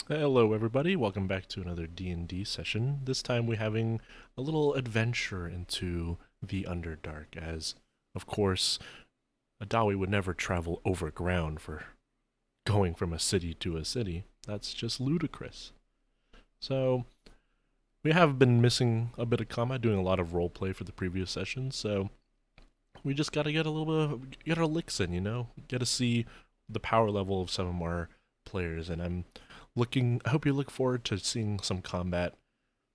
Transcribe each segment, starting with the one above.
Hello everybody, welcome back to another D&D session. This time we're having a little adventure into the Underdark, as, of course, Adawi would never travel over ground for going from a city to a city. That's just ludicrous. So, we have been missing a bit of combat, doing a lot of roleplay for the previous session, so we just gotta get a little bit get our licks in, Get to see the power level of some of our players, and I hope you look forward to seeing some combat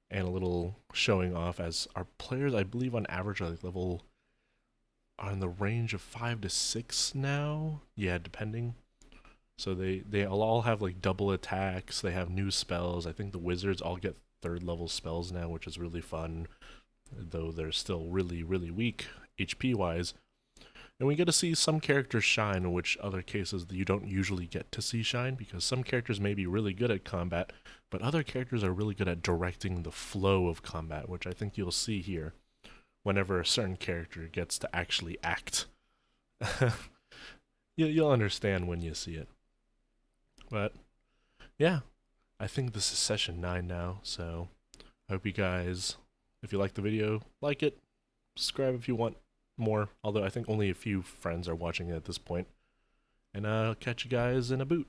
and a little showing off as our players, I believe on average are are in the range of 5 to 6 now. Yeah, depending. So they all have like double attacks. They have new spells. I think the wizards all get third level spells now, which is really fun. Though they're still really weak HP wise. And we get to see some characters shine, in which other cases you don't usually get to see shine, because some characters may be really good at combat, but other characters are really good at directing the flow of combat, which I think you'll see here whenever a certain character gets to actually act. You'll understand when you see it. But yeah, I think this is session 9 now, so I hope you guys, if you like the video, like it, subscribe if you want more, although I think only a few friends are watching it at this point. And I'll catch you guys in a boot.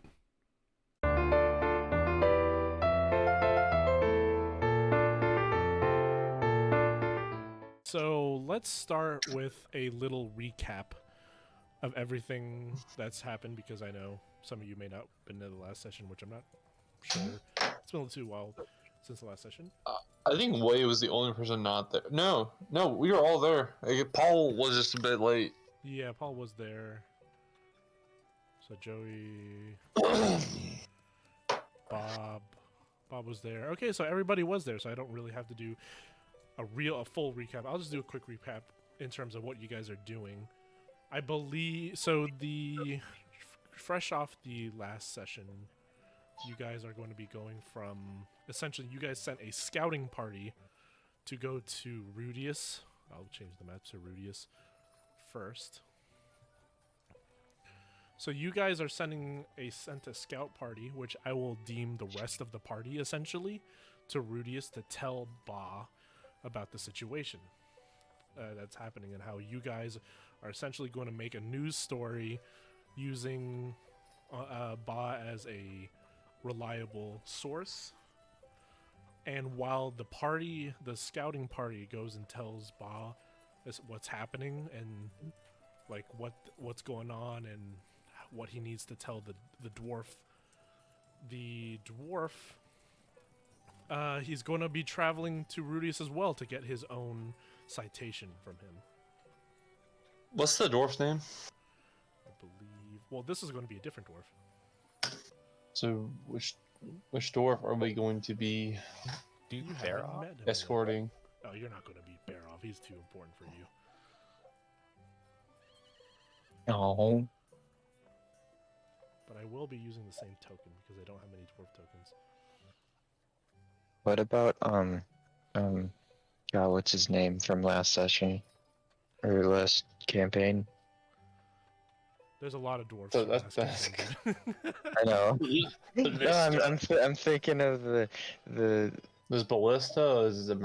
So let's start with a little recap of everything that's happened, because I know some of you may not have been in the last session, which I'm not sure. It's been a little while since the last session. I think Way was the only person not there. No, we were all there. Paul was just a bit late. Yeah, Paul was there. So Joey, Bob was there. Okay, so everybody was there, so I don't really have to do a full recap. I'll just do a quick recap in terms of what you guys are doing. I believe so. Fresh off the last session, you guys are going to be going from essentially you guys sent a scouting party to go to Rudius. I'll change the map to Rudius first. So you guys are sent a scout party, which I will deem the rest of the party essentially, to Rudius to tell Ba about the situation that's happening and how you guys are essentially going to make a news story using Ba as a reliable source. And while the scouting party goes and tells Ba what's happening and like what's going on and what he needs to tell the dwarf, he's going to be traveling to Rudius as well to get his own citation from him. What's the dwarf's name? I believe. Well, this is going to be a different dwarf. So which dwarf are we going to be escorting? Oh, you're not going to beat Barov. He's too important for you. No. But I will be using the same token because I don't have many dwarf tokens. What about God, what's his name from last session or last campaign? There's a lot of dwarves. So that's I know. No, I'm thinking of the There's Ballista. Is it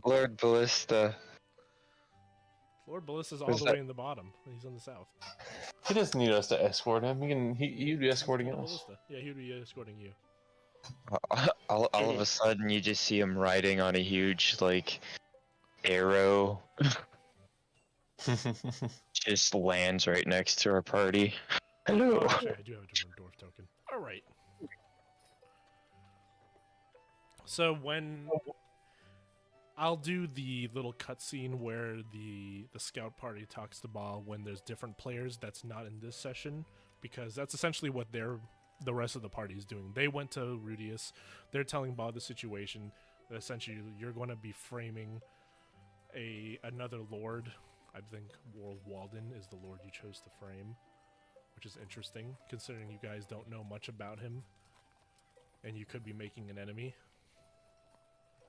Lord Ballista. Lord Ballista's all the way in the bottom. He's in the south. He doesn't need us to escort him. He'd be escorting us. Ballista. Yeah, he'd be escorting you. All of a sudden, you just see him riding on a huge like arrow. Just lands right next to our party. Hello. Oh, actually, I do have a different dwarf token. All right. So when I'll do the little cutscene where the scout party talks to Ba when there's different players that's not in this session, because that's essentially what the rest of the party is doing. They went to Rudius. They're telling Ba the situation. That essentially, you're going to be framing another lord. I think World Walden is the lord you chose to frame, which is interesting, considering you guys don't know much about him, and you could be making an enemy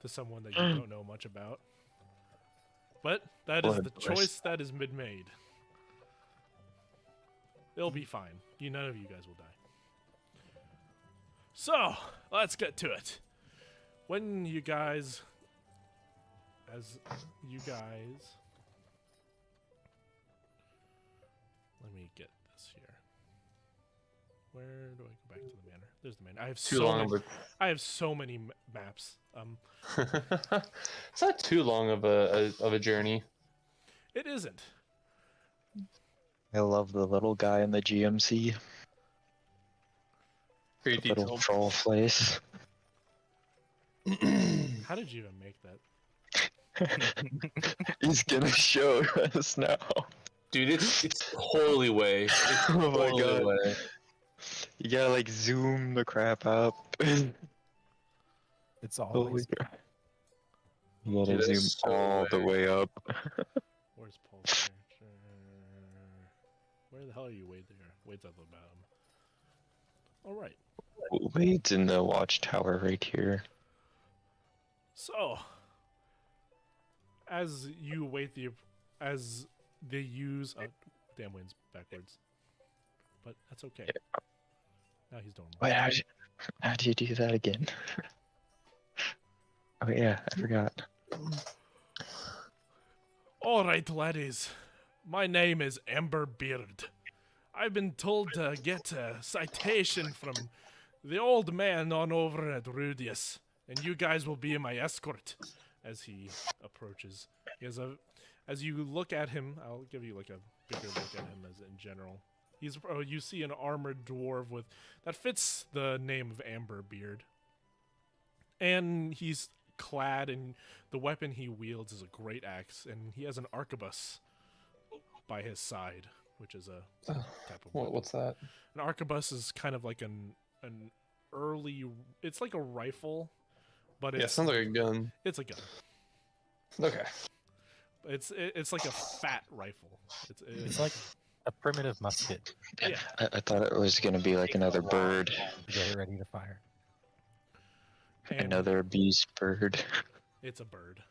to someone that you don't know much about. But that is the choice that is made. It'll be fine. None of you guys will die. So, let's get to it. When you guys... Let me get this here. Where do I go back to the manor? There's the manor. I have so many maps. It's not too long of a journey. It isn't. I love the little guy in the GMC. Very The little detailed. troll place. How did you even make that? He's gonna show us now. Dude, it's totally way. It's Oh my totally God. way. You gotta like zoom the crap up. It's Holy always crap. You gotta Dude, that's zoom so all the way up. Where's Paul's character? Where the hell are you, Wade? There. Wade's at the bottom. Alright. Wade's in the watchtower right here. So, as you wait as they use... Oh, damn, Wayne's backwards. But that's okay. Now he's normal. Wait, how'd you do that again? Oh yeah, I forgot. Alright, laddies. My name is Amber Beard. I've been told to get a citation from the old man on over at Rudius, and you guys will be my escort as he approaches. As you look at him, I'll give you like a bigger look at him as in general. You see an armored dwarf that fits the name of Amber Beard. And he's clad in the weapon he wields is a great axe, and he has an arquebus by his side, which is a type of weapon. What's that? An arquebus is kind of like an early. It's like a rifle, but Yeah, it's sounds like a gun. it's a gun. Okay. It's like a fat rifle. It's like a primitive musket. Yeah. I thought it was gonna be like another bird. Get it ready to fire. and Another beast bird. It's a bird.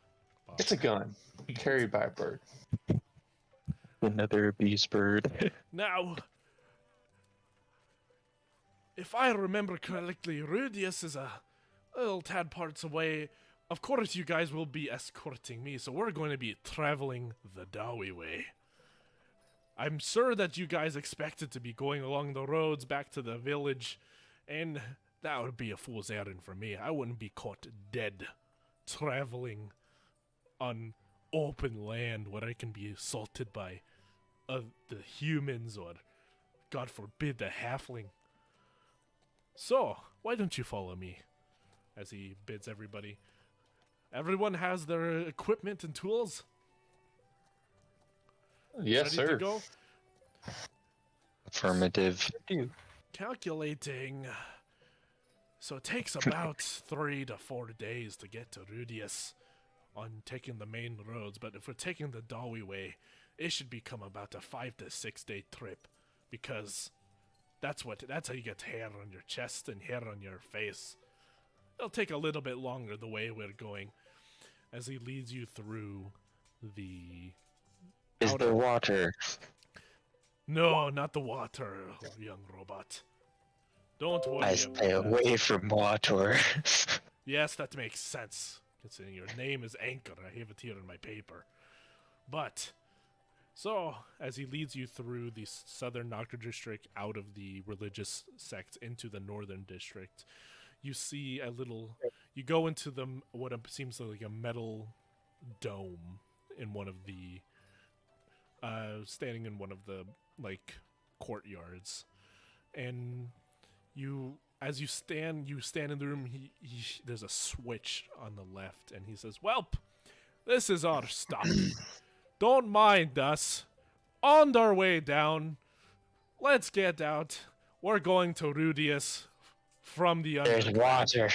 Bob. It's a gun carried by a bird. Another beast bird. Now, if I remember correctly, Rudius is a little tad parts away. Of course, you guys will be escorting me, so we're going to be traveling the Dawi way. I'm sure that you guys expected to be going along the roads back to the village, and that would be a fool's errand for me. I wouldn't be caught dead traveling on open land where I can be assaulted by the humans or, God forbid, the halfling. So, why don't you follow me? As he bids everybody. Everyone has their equipment and tools? Yes, Ready sir. to go? Affirmative. Calculating. So it takes about 3 to 4 days to get to Rudius on taking the main roads, but if we're taking the Dawi way, it should become about a 5 to 6 day trip, because that's how you get hair on your chest and hair on your face. It'll take a little bit longer the way we're going, as he leads you through the... Is there water? No, not the water, young robot. Don't worry I about stay that. away from water. Yes, that makes sense, considering your name is Anchor. I have it here in my paper. But, so, as he leads you through the southern Noctur district out of the religious sect into the northern district, you see you go into what seems like a metal dome in one of the, standing in one of the, like, courtyards. And as you stand in the room, there's a switch on the left, and he says, "Welp, this is our stop. Don't mind us. On our way down. Let's get out. We're going to Rudius from the There's underground." water.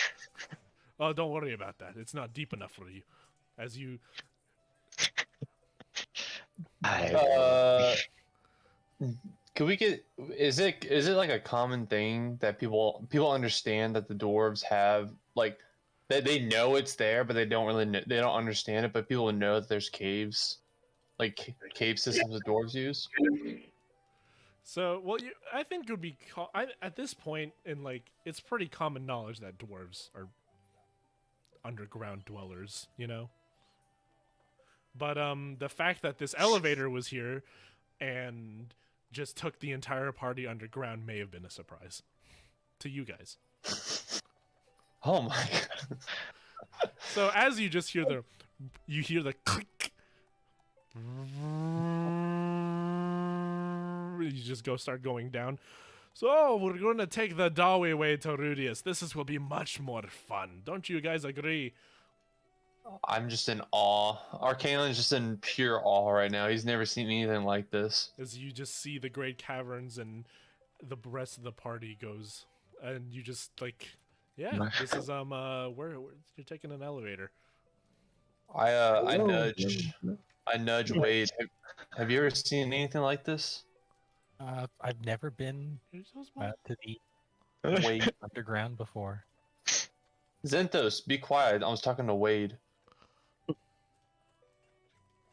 Oh, don't worry about that. It's not deep enough for you. As you... Can we get? Is it like a common thing that people understand that the dwarves have, like, that they know it's there, but they don't really they don't understand it, but people know that there's caves, like cave systems that dwarves use. So, well, I think it would be at this point in like it's pretty common knowledge that dwarves are underground dwellers, you know. But the fact that this elevator was here and just took the entire party underground may have been a surprise to you guys. Oh my god. So as you just hear the click, you just start going down. So we're going to take the Dawi way to Rudius. Will be much more fun. Don't you guys agree? I'm just in awe. Arcanon's just in pure awe right now. He's never seen anything like this. As you just see the great caverns and the rest of the party goes, and you just like, yeah, this is where you're taking an elevator. I nudge Wade. Have you ever seen anything like this? I've never been You're so to small. the Wade. underground before. Zenthos, be quiet. I was talking to Wade.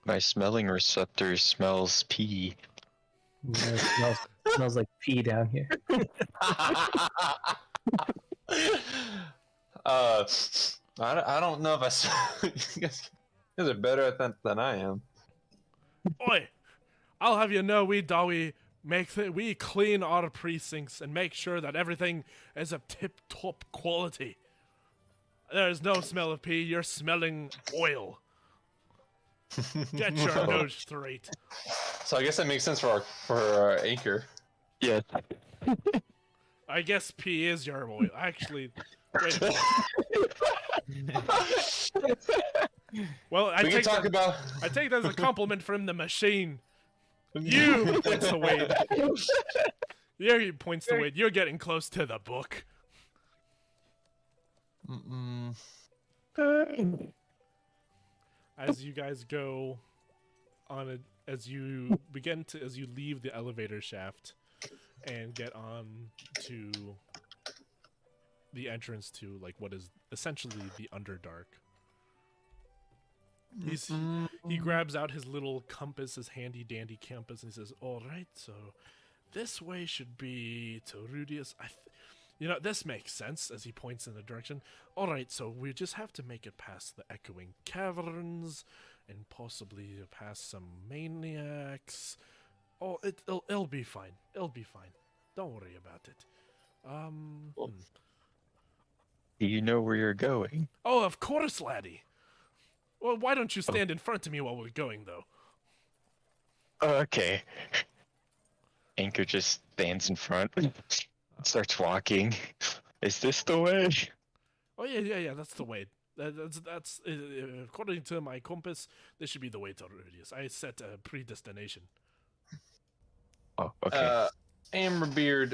My smelling receptor smells pee. Yeah, it smells like pee down here. I don't know if you guys are better at that than I am. Oi! I'll have you know we clean our precincts and make sure that everything is of tip-top quality. There is no smell of pee. You're smelling oil. Get your nose straight. So I guess that makes sense for our anchor. Yeah. I guess pee is your oil. Actually, wait. Well, I We can take talk that, about. I take that as a compliment from the machine. You points to Wade. He points to Wade. You're getting close to the book. As you guys go on as you leave the elevator shaft and get on to the entrance to like what is essentially the Underdark. He grabs out his little compass, his handy dandy compass, and he says, "All right, so this way should be to Rudius. This makes sense." As he points in the direction. All right, so we just have to make it past the echoing caverns, and possibly past some maniacs. Oh, it'll be fine. It'll be fine. Don't worry about it. Do you know where you're going? Oh, of course, laddie. Well, why don't you stand in front of me while we're going, though? Okay. Anchor just stands in front, starts walking. Is this the way? Oh yeah. That's the way. That's according to my compass. This should be the way to Rudius. I set a predestination. Oh, okay. Amberbeard,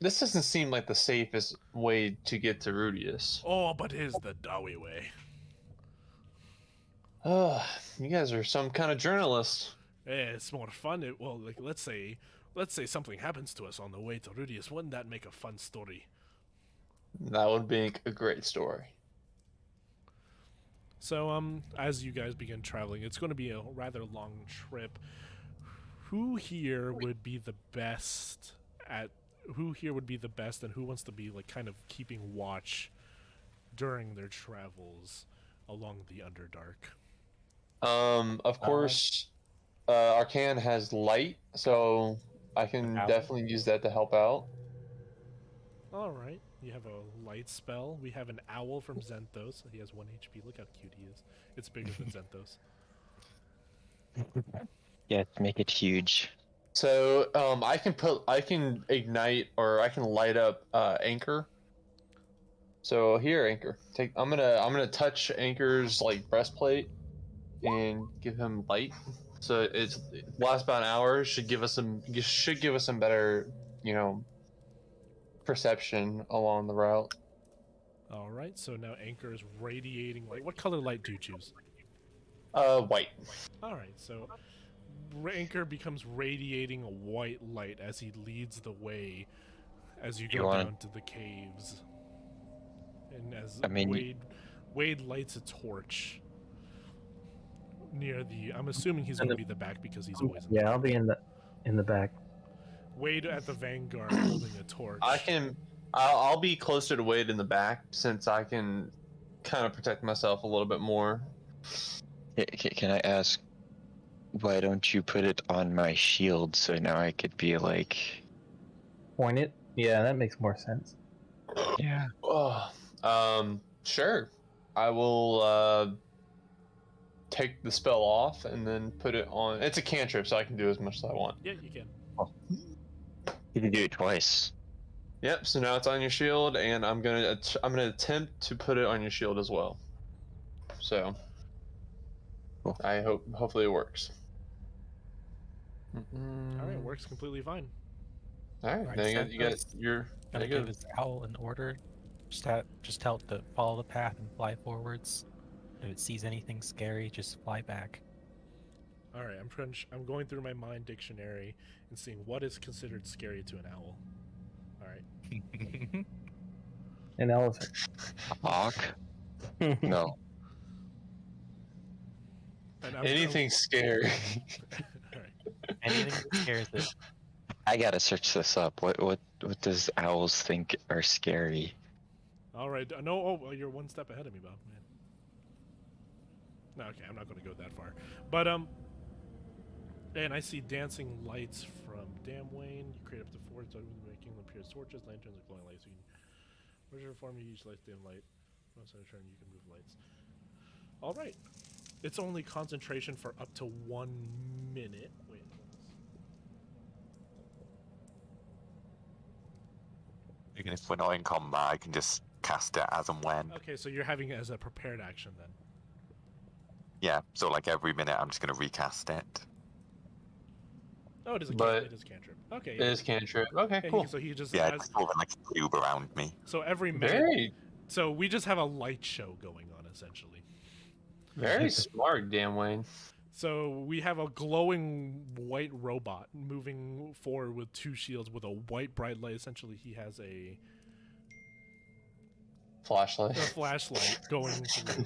this doesn't seem like the safest way to get to Rudius. Oh, but here's the Dawi way. You guys are some kind of journalist. Yeah, it's more fun. Let's say something happens to us on the way to Rudius. Wouldn't that make a fun story? That would be a great story. So, as you guys begin traveling, it's going to be a rather long trip. Who here would be the best, and who wants to be like kind of keeping watch during their travels along the Underdark? Of course, Arcan has light, so I can definitely use that to help out. All right, you have a light spell. We have an owl from Zenthos. He has 1 HP. Look how cute he is. It's bigger than Zenthos. Yeah, make it huge. So I can ignite, or I can light up Anchor. So here, Anchor, I'm gonna touch Anchor's like breastplate and give him light. So it's lasts about an hour. Should give us some better, perception along the route. All right, so now Anchor is radiating light. What color light do you choose? White. All right, so Anchor becomes radiating a white light as he leads the way as you go down to the caves. And as Wade lights a torch near the. I'm assuming he's going to be the back because he's always. Yeah, I'll be in the back. Wade at the vanguard holding a torch. I'll be closer to Wade in the back since I can kind of protect myself a little bit more. Can I ask, why don't you put it on my shield so now I could be like... Point it? Yeah, that makes more sense. Yeah. Oh, sure. I will take the spell off and then put it on. It's a cantrip, so I can do as much as I want. Yeah, you can. You can do it twice. Yep. So now it's on your shield, and I'm gonna attempt to put it on your shield as well. So, Cool. hopefully it works. All right, it works completely fine. All right. Right, Then you got Santos. your. Gonna there you give go. his owl an order. Just tell it to follow the path and fly forwards. If it sees anything scary, just fly back. All right, I'm going through my mind dictionary and seeing what is considered scary to an owl. All right. An elephant. Hawk? No. And Anything scary. All right. Anything that scares it. I gotta search this up. What does owls think are scary? All right. No, oh, you're one step ahead of me, Bob. Man. No, okay, I'm not going to go that far. But and I see dancing lights from Damwayne. You create up to 4, so making them appear as torches, lanterns, or glowing lights. Where's your form? You use light, dim light. Once on a turn, you can move lights. All right. It's only concentration for up to 1 minute. Wait. Even if we're not in combat, I can just cast it as and when. Okay, so you're having it as a prepared action then. Yeah, so like every minute I'm just going to recast it. Oh, it is a But- it is cantrip. Okay. It is cantrip. Okay, Okay, cool. so he just Yeah, has, it's sort of like a cube around me. so every minute. Very, So we just have a light show going on essentially. very smart, damn Wayne. So we have a glowing white robot moving forward with 2 shields with a white bright light. Essentially, he has a Flashlight. flashlight going through.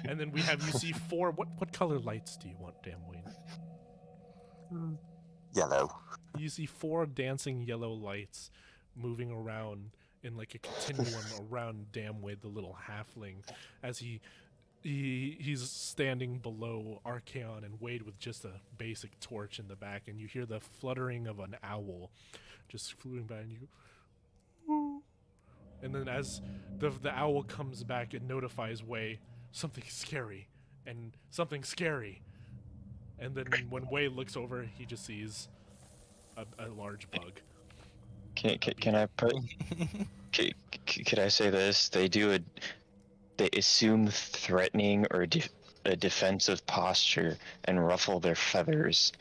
And then you see 4. What color lights do you want, damn Wayne? Yellow. You see 4 dancing yellow lights moving around in like a continuum around Damway, the little halfling, as he's standing below Archaon and Wade with just a basic torch in the back, and you hear the fluttering of an owl just flying by, and you go, and then as the owl comes back, it notifies Way something scary, and then when Way looks over, he just sees a large bug. Can I put? Could I say this? They assume threatening or a defensive posture and ruffle their feathers.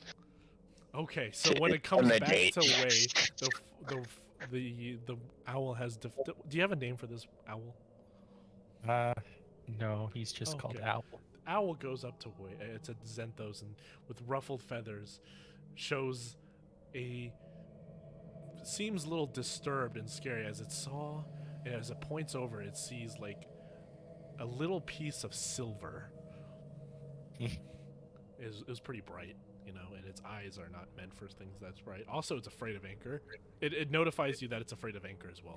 Okay, so when it comes back intimidate. to Way, the owl has. Do you have a name for this owl? No, he's just called Okay. Owl. Owl goes up to Way. It's a Xenthos, and with ruffled feathers, shows seems a little disturbed and scary as it saw, and as it points over, it sees like a little piece of silver. is pretty bright, you know, and its eyes are not meant for things that's bright. Also, it's afraid of Anchor. It notifies you that it's afraid of Anchor as well.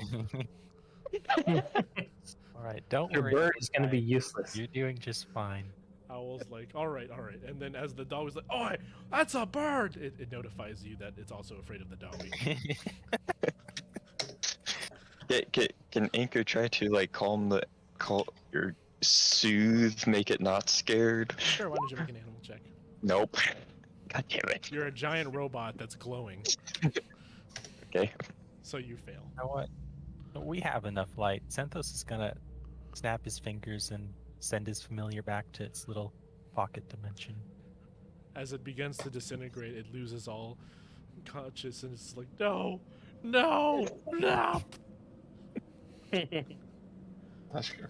All right, don't Your worry. bird is going to be guys. useless. You're doing just fine. Owl's like, all right, and then as the dog is like, oh, that's a bird, it notifies you that it's also afraid of the dog. Can Anchor try to like or soothe, make it not scared? Sure, why don't you make an animal check? Nope. God damn it. You're a giant robot that's glowing, Okay. so you fail. You know what? We have enough light. Xenthos is gonna snap his fingers and send his familiar back to its little pocket dimension. As it begins to disintegrate, it loses all conscious, and it's like, no. And That's good.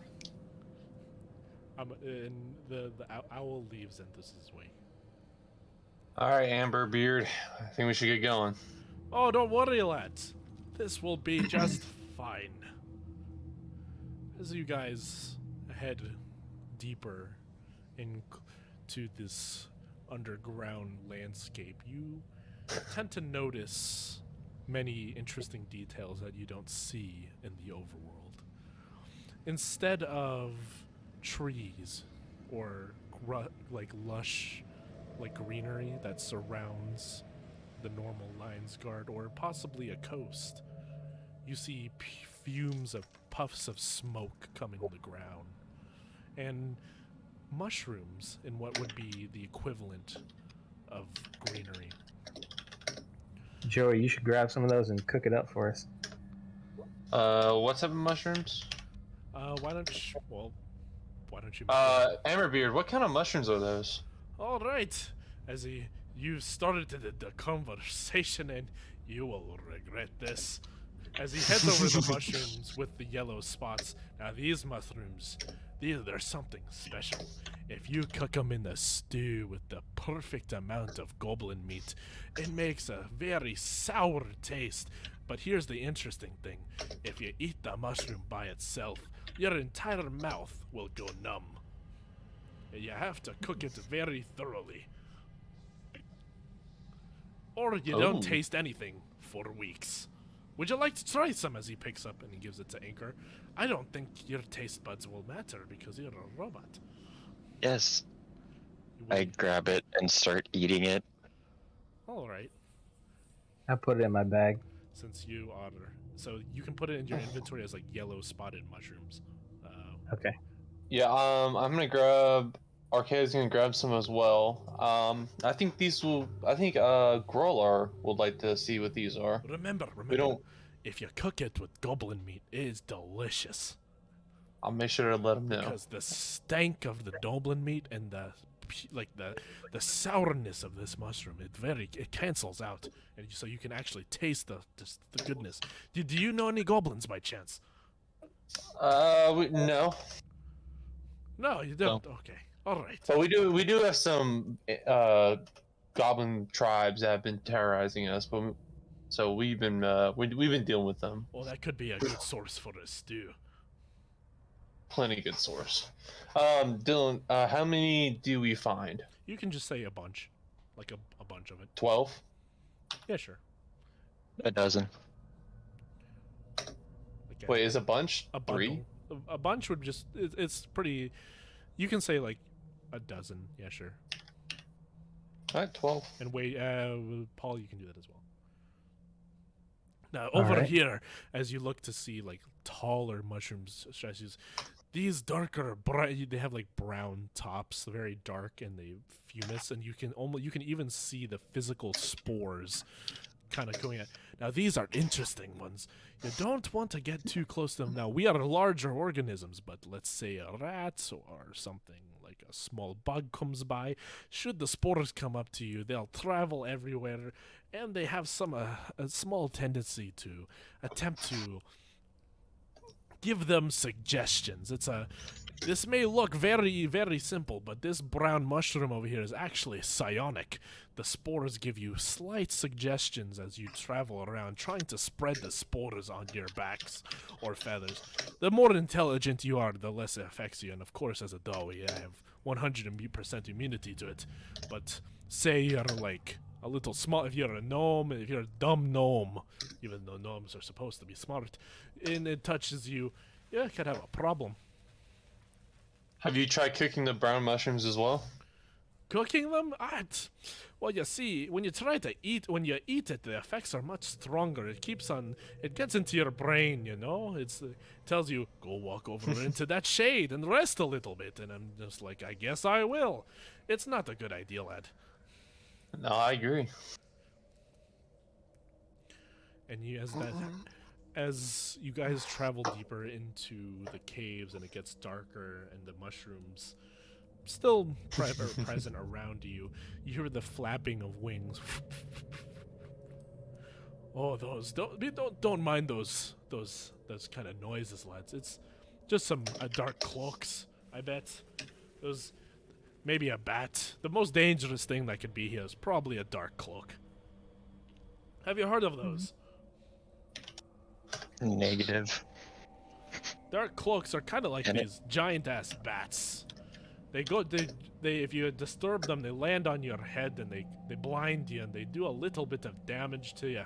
the owl leaves Xenthos' way. All right, Amber Beard. I think we should get going. Oh, don't worry, lads. This will be just fine. As you guys head deeper into this underground landscape, you tend to notice many interesting details that you don't see in the overworld. Instead of trees or like lush like greenery that surrounds the normal Lion's Guard or possibly a coast, you see fumes of puffs of smoke coming on the ground and mushrooms in what would be the equivalent of greenery. Joey, you should grab some of those and cook it up for us. What type of mushrooms? Why don't you? Amberbeard, what kind of mushrooms are those? All right, you started the conversation, and you will regret this. As he heads over the mushrooms with the yellow spots. Now these mushrooms, they're something special. If you cook them in the stew with the perfect amount of goblin meat, it makes a very sour taste. But here's the interesting thing. If you eat the mushroom by itself, your entire mouth will go numb. You have to cook it very thoroughly. Or you don't taste anything for weeks. Would you like to try some? As he picks up and he gives it to Anchor. I don't think your taste buds will matter because you're a robot. Yes. I grab it and start eating it. Alright. I put it in my bag. Since you are... So you can put it in your inventory as like yellow spotted mushrooms. Okay. Yeah, I'm gonna grab... Arcade's gonna grab some as well. I think Growlar would like to see what these are. Remember, if you cook it with goblin meat, it is delicious. I'll make sure to let him know. Because the stank of the goblin meat and the sourness of this mushroom, it cancels out, and so you can actually taste the goodness. Do you know any goblins by chance? No. No, you don't. No. Okay, all right. But we do have some goblin tribes that have been terrorizing us, but so we've been dealing with them. Well, that could be a good source for a stew. Plenty good source. Dylan, how many do we find? You can just say a bunch, like a bunch of it. 12. Yeah, sure. A dozen. Okay. Wait, is a bunch a 3? A bunch would just it's pretty. You can say like a dozen. Yeah, sure. All right, 12. And wait, Paul, you can do that as well. Now over here, as you look to see like taller mushrooms statues, these darker they have like brown tops, very dark, and they fumous, and you can even see the physical spores kind of going out. Now these are interesting ones. You don't want to get too close to them. Now we are larger organisms, but let's say a rat or something like a small bug comes by. Should the spores come up to you, they'll travel everywhere, and they have a small tendency to attempt to give them suggestions. This may look very, very simple, but this brown mushroom over here is actually psionic. The spores give you slight suggestions as you travel around, trying to spread the spores on your backs or feathers. The more intelligent you are, the less it affects you, and of course, as a Dawi, I have 100% immunity to it. But say you're like a little small, if you're a gnome, if you're a dumb gnome, even though gnomes are supposed to be smart, and it touches you, yeah, it could have a problem. Have you tried cooking the brown mushrooms as well? Cooking them? Well, you see, when you eat it, the effects are much stronger. It gets into your brain, you know? It tells you, go walk over into that shade and rest a little bit. And I'm just like, I guess I will. It's not a good idea, lad. No, I agree. And as you guys travel deeper into the caves and it gets darker and the mushrooms still present around you, you hear the flapping of wings. Oh, don't mind those kind of noises, lads. It's just some dark cloaks, I bet. Those maybe a bat. The most dangerous thing that could be here is probably a dark cloak. Have you heard of those? Negative. Dark cloaks are kind of like these giant-ass bats. They if you disturb them, they land on your head and they blind you and they do a little bit of damage to you.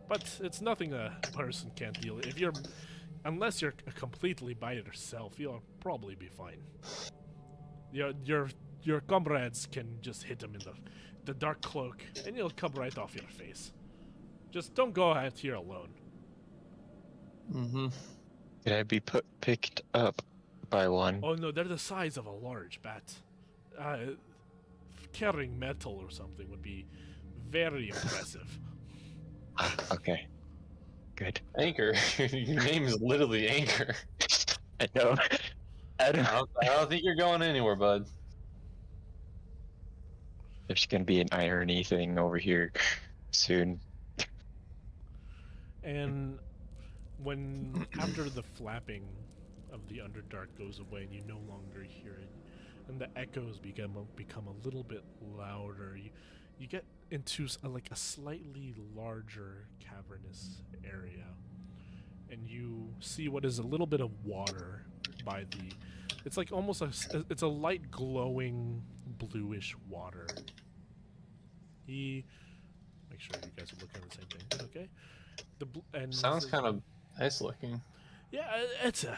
But it's nothing a person can't deal with. Unless you're completely by yourself, you'll probably be fine. Your comrades can just hit him in the dark cloak, and he'll come right off your face. Just don't go out here alone. Mm-hmm. Could I be picked up by one? Oh no, they're the size of a large bat. Carrying metal or something would be very impressive. Okay. Good. Anchor. Your name is literally Anchor. I know. I don't. I don't think you're going anywhere, bud. There's gonna be an irony thing over here soon. And when after the flapping of the Underdark goes away and you no longer hear it, and the echoes become a little bit louder, you get into like a slightly larger cavernous area, and you see what is a little bit of water by the. It's like almost it's a light glowing bluish water. Make sure you guys are looking at the same thing. Okay. And Sounds kind of nice looking. Yeah, it's a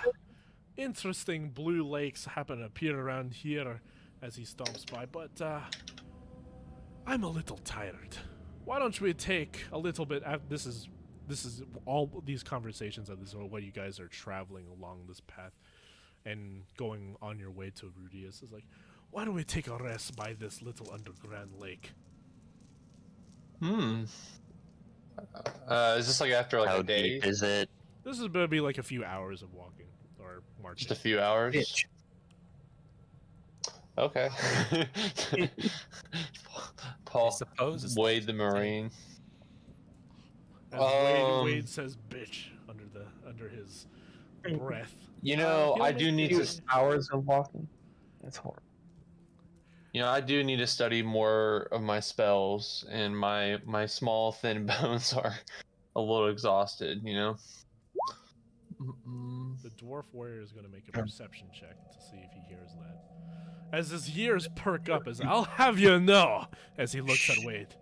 interesting blue lakes happen to appear around here as he stomps by, but I'm a little tired. Why don't we take a little bit? This is all these conversations of this are what you guys are traveling along this path and going on your way to Rudius. Is like, why don't we take a rest by this little underground lake? Is this like after like How a day? deep is it? This is gonna be like a few hours of walking or marching. Just a few hours. Bitch. Okay. I Paul suppose it's Wade the Marine. As Wade says bitch under his breath. You know, he'll I make do need you- to. Hours of walking. That's horrible. You know, I do need to study more of my spells, and my small thin bones are a little exhausted. You know. The dwarf warrior is going to make a perception check to see if he hears that. As his ears perk up, as I'll have you know, as he looks at Wade.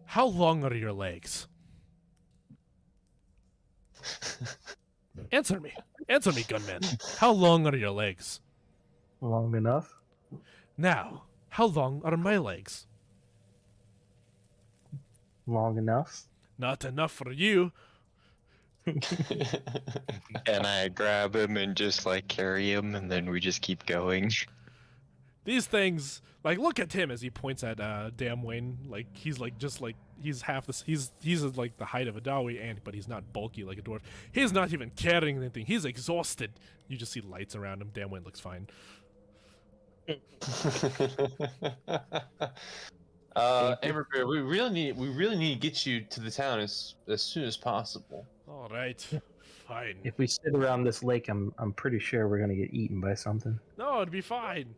How long are your legs? Answer me, gunman. How long are your legs? Long enough. Now, how long are my legs? Long enough. Not enough for you. And I grab him and just like carry him, and then we just keep going. These things, like, look at him as he points at Damn Wayne. Like he's like he's half this. He's like the height of a Dawi, but he's not bulky like a dwarf. He's not even carrying anything. He's exhausted. You just see lights around him. Damn Wayne looks fine. Amber Bear, we really need to get you to the town as soon as possible. All right, fine. If we sit around this lake, I'm pretty sure we're gonna get eaten by something. No, it'd be fine.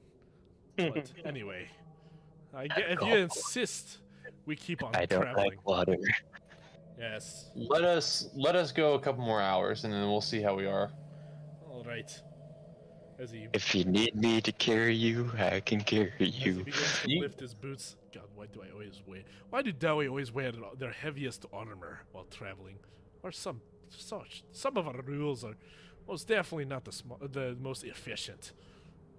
But anyway, if you insist, we keep on I don't traveling. like water. Yes. Let us go a couple more hours, and then we'll see how we are. All right. As he If you need me to carry you, I can carry As he you. begins to You- lift his boots. God, why do Dawi always wear their heaviest armor while traveling? Or some of our rules are most definitely not the most efficient.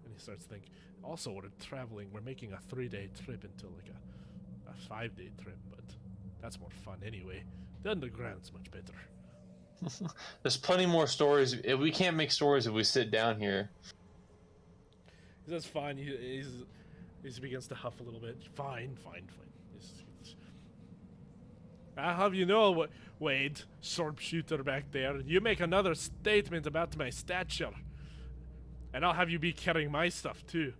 And he starts thinking. Also, we're traveling. We're making a 3-day trip into like a 5-day trip, but that's more fun anyway. The underground's much better. There's plenty more stories. If we can't make stories if we sit down here. He says fine. He begins to huff a little bit. Fine. I'll have you know, Wade, sharpshooter back there. You make another statement about my stature, and I'll have you be carrying my stuff too.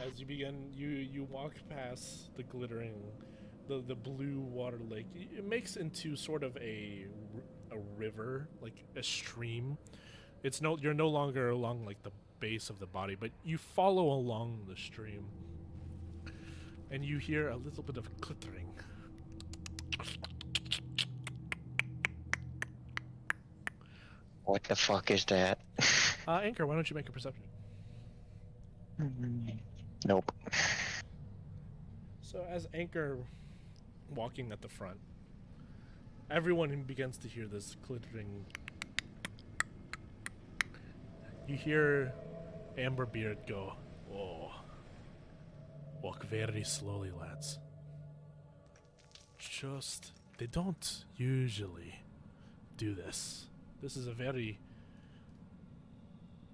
As you begin, you walk past the glittering, the blue water lake. It makes into sort of a river, like a stream. You're no longer along like the base of the body, but you follow along the stream, and you hear a little bit of clittering. What the fuck is that? Anchor, why don't you make a perception? Nope. So as Anchor walking at the front, everyone begins to hear this clittering. You hear Amberbeard go, "Oh, walk very slowly, lads. They don't usually do this. This is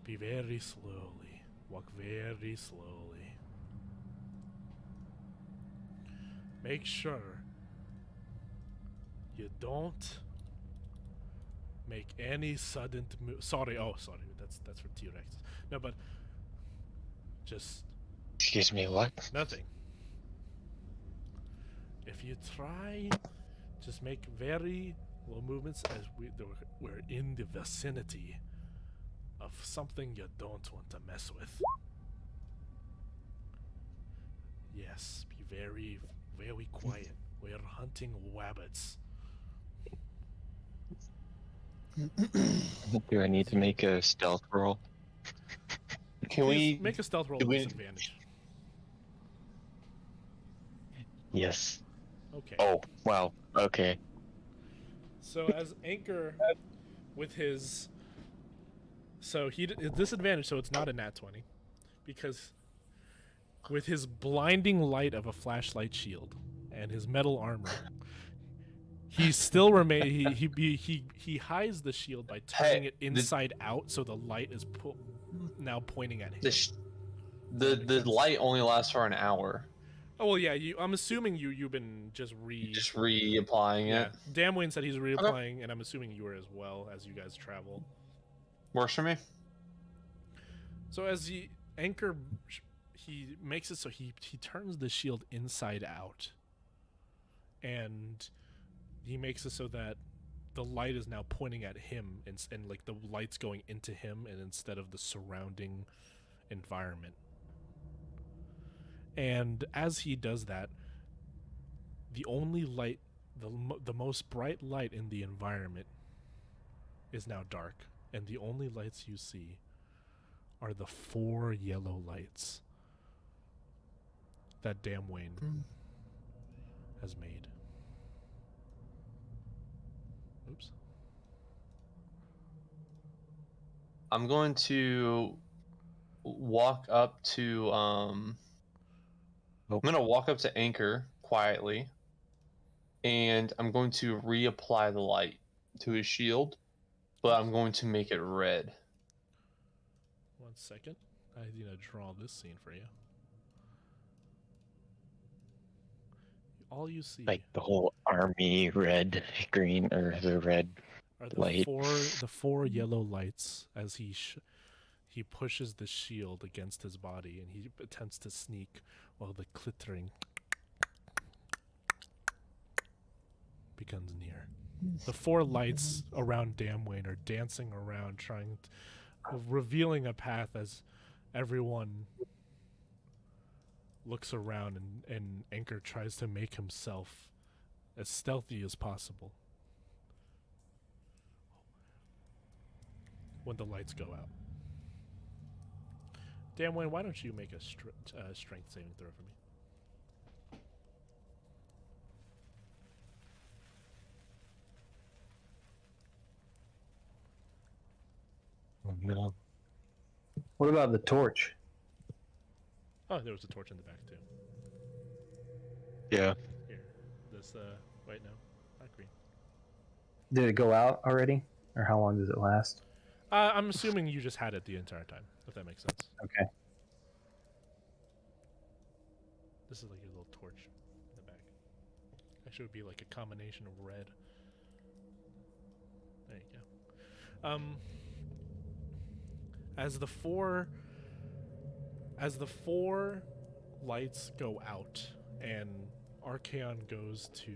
be very slowly. Walk very slowly. Make sure you don't make any sudden move. Sorry, that's for T-Rex. No, but just Excuse me, what? nothing. If you try, just make very low movements as we're in the vicinity of something you don't want to mess with. Yes, be very, very quiet. We're hunting wabbits. Do I need to make a stealth roll? Can Please we make a stealth roll do with we- disadvantage. Yes. Okay. Oh, wow. Okay. So as Anchor with his disadvantage, so it's not a nat 20, because with his blinding light of a flashlight shield and his metal armor, he still he hides the shield by turning it inside out, so the light is now pointing at him. the light only lasts for an hour. Oh well, yeah. I'm assuming you've been just reapplying yeah. it. Damwayne said he's reapplying, and I'm assuming you were as well as you guys travel. Works for me. So as Anchor, he makes it so he turns the shield inside out, and he makes it so that the light is now pointing at him, and like the light's going into him, and instead of the surrounding environment. And as he does that, the only light, the most bright light in the environment is now dark, and the only lights you see are the 4 yellow lights that Damwayne has made. Oops. I'm going to walk up to I'm gonna walk up to Anchor quietly, and I'm going to reapply the light to his shield, but I'm going to make it red. 1 second. I need to draw this scene for you. All you see Like the whole army red, green, or the red are light. the four yellow lights as he pushes the shield against his body, and he attempts to sneak while the clittering becomes near. The 4 lights around Damwayne are dancing around, revealing a path as everyone looks around, and Anchor tries to make himself as stealthy as possible when the lights go out. Damwayne, why don't you make a strength saving throw for me? Oh, no. What about the torch? Oh, there was a torch in the back too. Yeah. Here, this wait, no, not green. Did it go out already? Or how long does it last? I'm assuming you just had it the entire time, if that makes sense. Okay. This is like your little torch in the back. Actually, it would be like a combination of red. There you go. As the four lights go out and Archaon goes to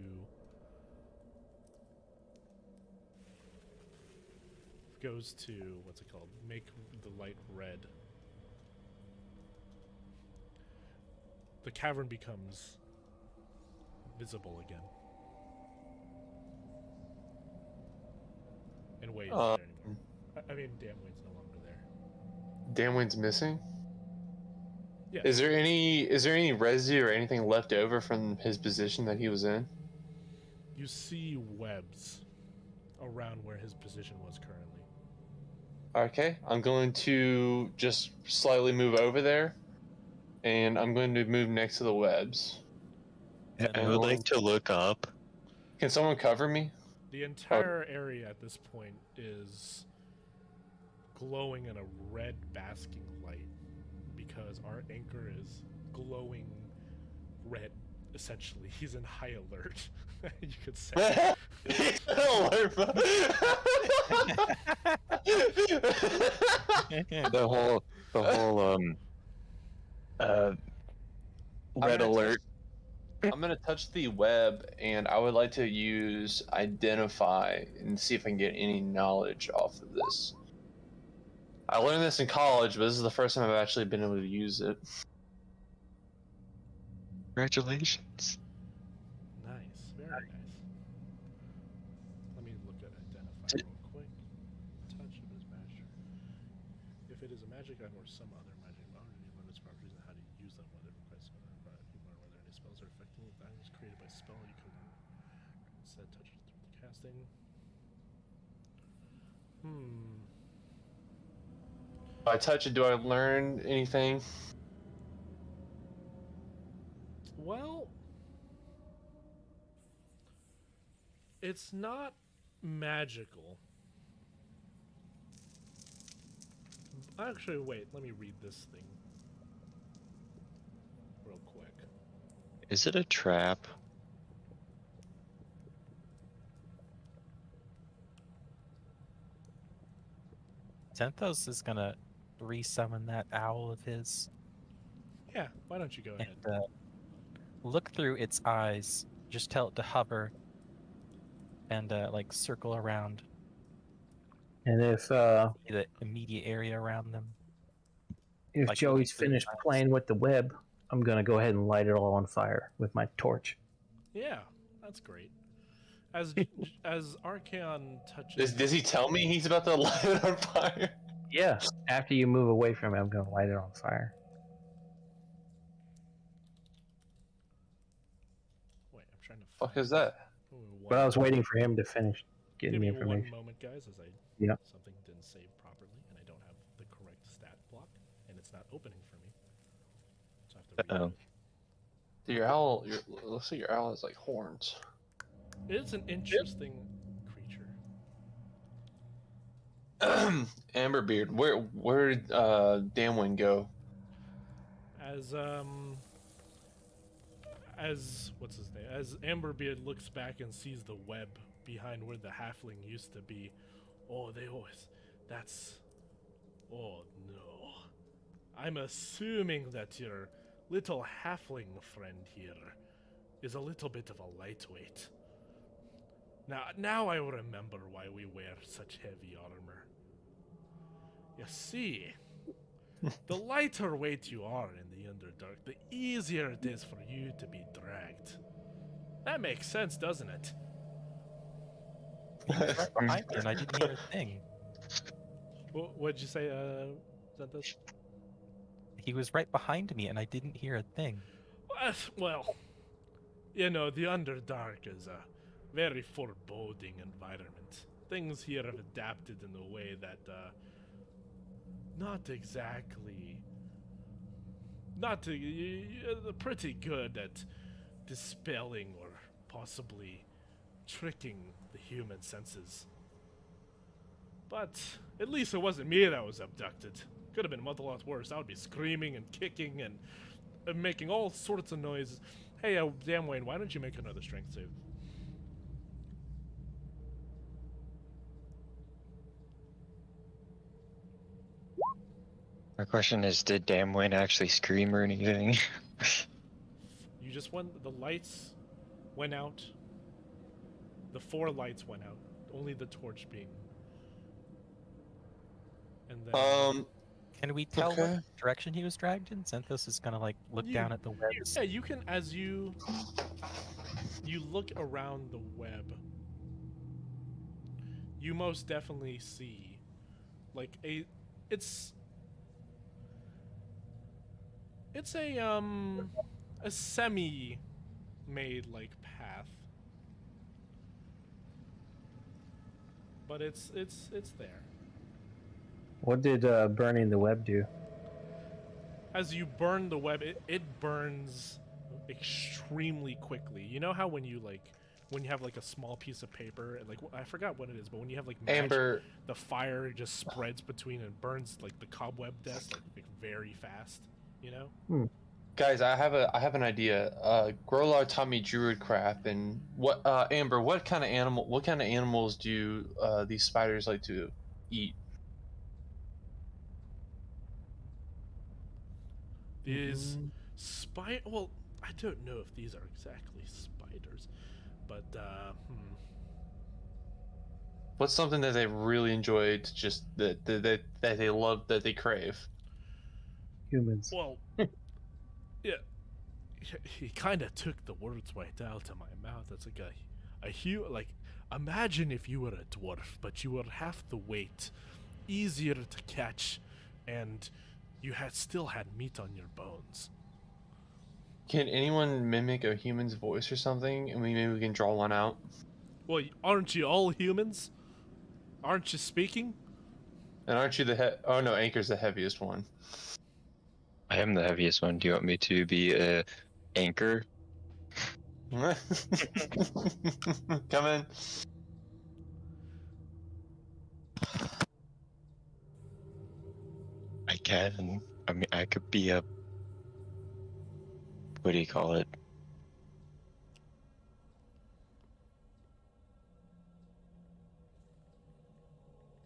what's it called? Make the light red. The cavern becomes visible again. And Wade's not there anymore. I mean, Damwayne's no longer there. Damwayne's missing? Yeah. Is there any residue or anything left over from his position that he was in? You see webs around where his position was currently. Okay, I'm going to just slightly move over there, and I'm going to move next to the webs. I would like to look up. Can someone cover me? The entire area at this point is glowing in a red basking light because our anchor is glowing red. Essentially, he's in high alert. You could say. The whole red alert. I'm gonna touch the web, and I would like to use identify and see if I can get any knowledge off of this. I learned this in college, but this is the first time I've actually been able to use it. Congratulations. Nice, very nice. Let me look at identify real quick. Touch of his master. If it is a magic item or some other magic item, you learn its properties and how to use them. Whether it requires you learn whether any spells are effective. If items created by spell, you can learn. Instead, touch it through the casting. If I touch it, do I learn anything? Well, it's not magical. Actually, wait, let me read this thing real quick. Is it a trap? Xanthos is gonna resummon that owl of his Yeah, why don't you go ahead? and look through its eyes. Just tell it to hover and like circle around And if the immediate area around them. Like Joey's looking through finished his eyes. playing with the web, I'm gonna go ahead and light it all on fire with my torch. Yeah, that's great. As Archaon touches, Does he tell me he's about to light it on fire? Yeah. After you move away from it, I'm gonna light it on fire. wait, I'm trying to. Fuck is that? But I was waiting for him to finish getting Give the me one information. moment, guys, as I Yeah. something didn't save properly, and I don't have the correct stat block, and it's not opening for me. So I have to Uh-oh. reload it. Your owl. Looks like your owl has like horns. It's an interesting creature. Amberbeard, where did Damwin go? As what's his name? As Amberbeard looks back and sees the web behind where the halfling used to be. Oh, they always. That's. Oh no. I'm assuming that your little halfling friend here is a little bit of a lightweight. Now I remember why we wear such heavy armor. You see, the lighter weight you are in the Underdark, the easier it is for you to be dragged. That makes sense, doesn't it? He was right behind me and I didn't hear a thing. What'd you say, Xanthos? He was right behind me and I didn't hear a thing. Well, you know, the Underdark is a very foreboding environment. Things here have adapted in a way that, pretty good at dispelling or possibly tricking the human senses. But at least it wasn't me that was abducted. Could have been a lot worse. I would be screaming and kicking and making all sorts of noises. Hey, damn Wayne, why don't you make another strength save? My question is, did Damwin actually scream or anything? You just went. The lights went out. The 4 lights went out. Only the torch being. And then. Can we tell Okay. what direction he was dragged in? Xanthos is gonna like look You- down at the webs. Yeah, you can as you look around the web. You most definitely see, like It's a semi-made like path, but it's there. What did burning the web do? As you burn the web, it burns extremely quickly. You know how when you have like a small piece of paper and like I forgot what it is, but when you have like match, Amber, the fire just spreads between and burns like the cobweb desk like very fast. You know? guys, I have an idea. Growlar taught me druidcraft, and what Amber, what kind of animals do these spiders like to eat? These well, I don't know if these are exactly spiders, but What's something that they really enjoy to just that they love, that they crave? Humans. well, yeah, he kind of took the words right out of my mouth. It's like like imagine if you were a dwarf, but you would have to wait, easier to catch, and you still had meat on your bones. Can anyone mimic a human's voice or something, and maybe we can draw one out? Well, aren't you all humans? Aren't you speaking? And aren't you the Oh no, Anchor's the heaviest one. I am the heaviest one. Do you want me to be a anchor? Come in. I can. I mean, I could be a. What do you call it?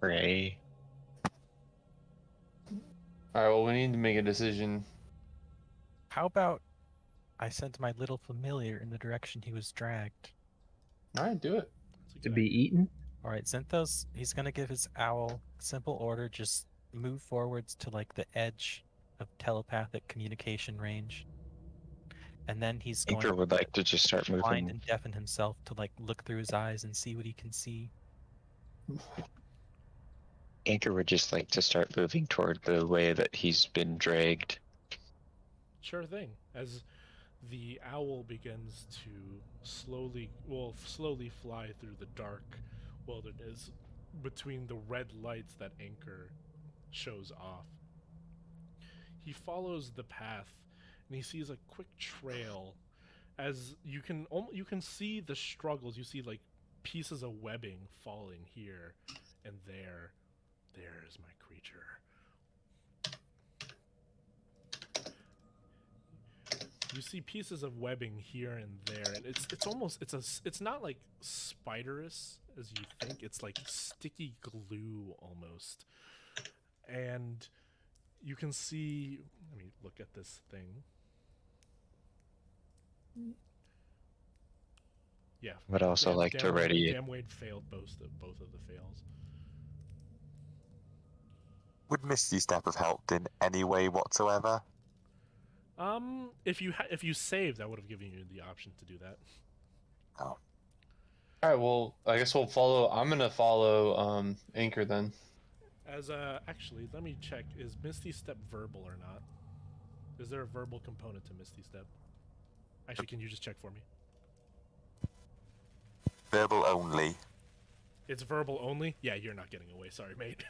Prey. All right. Well, we need to make a decision. How about I sent my little familiar in the direction he was dragged? All right, do it. That's a To good be idea. eaten? All right, Zenthos, he's gonna give his owl simple order: just move forwards to like the edge of telepathic communication range, and then he's going Anchor would like to just start blind moving. and deafen himself to like look through his eyes and see what he can see. Anchor would just like to start moving toward the way that he's been dragged. Sure thing. As the owl begins to slowly fly through the dark wilderness between the red lights that Anchor shows off. He follows the path and he sees a quick trail. As you can see the struggles. You see like pieces of webbing falling here and there. There's my creature. You see pieces of webbing here and there, and it's not like spiderous as you think. It's like sticky glue almost. And you can see, let me look at this thing. Yeah. Would also like to ready. Damn Wade failed both of the fails. Would Misty Step have helped in any way whatsoever? If you saved, I would have given you the option to do that. Oh. All right. Well, I guess we'll follow. I'm gonna follow Anchor then. As actually, let me check. Is Misty Step verbal or not? Is there a verbal component to Misty Step? Actually, can you just check for me? Verbal only. It's verbal only? Yeah, you're not getting away. Sorry, mate.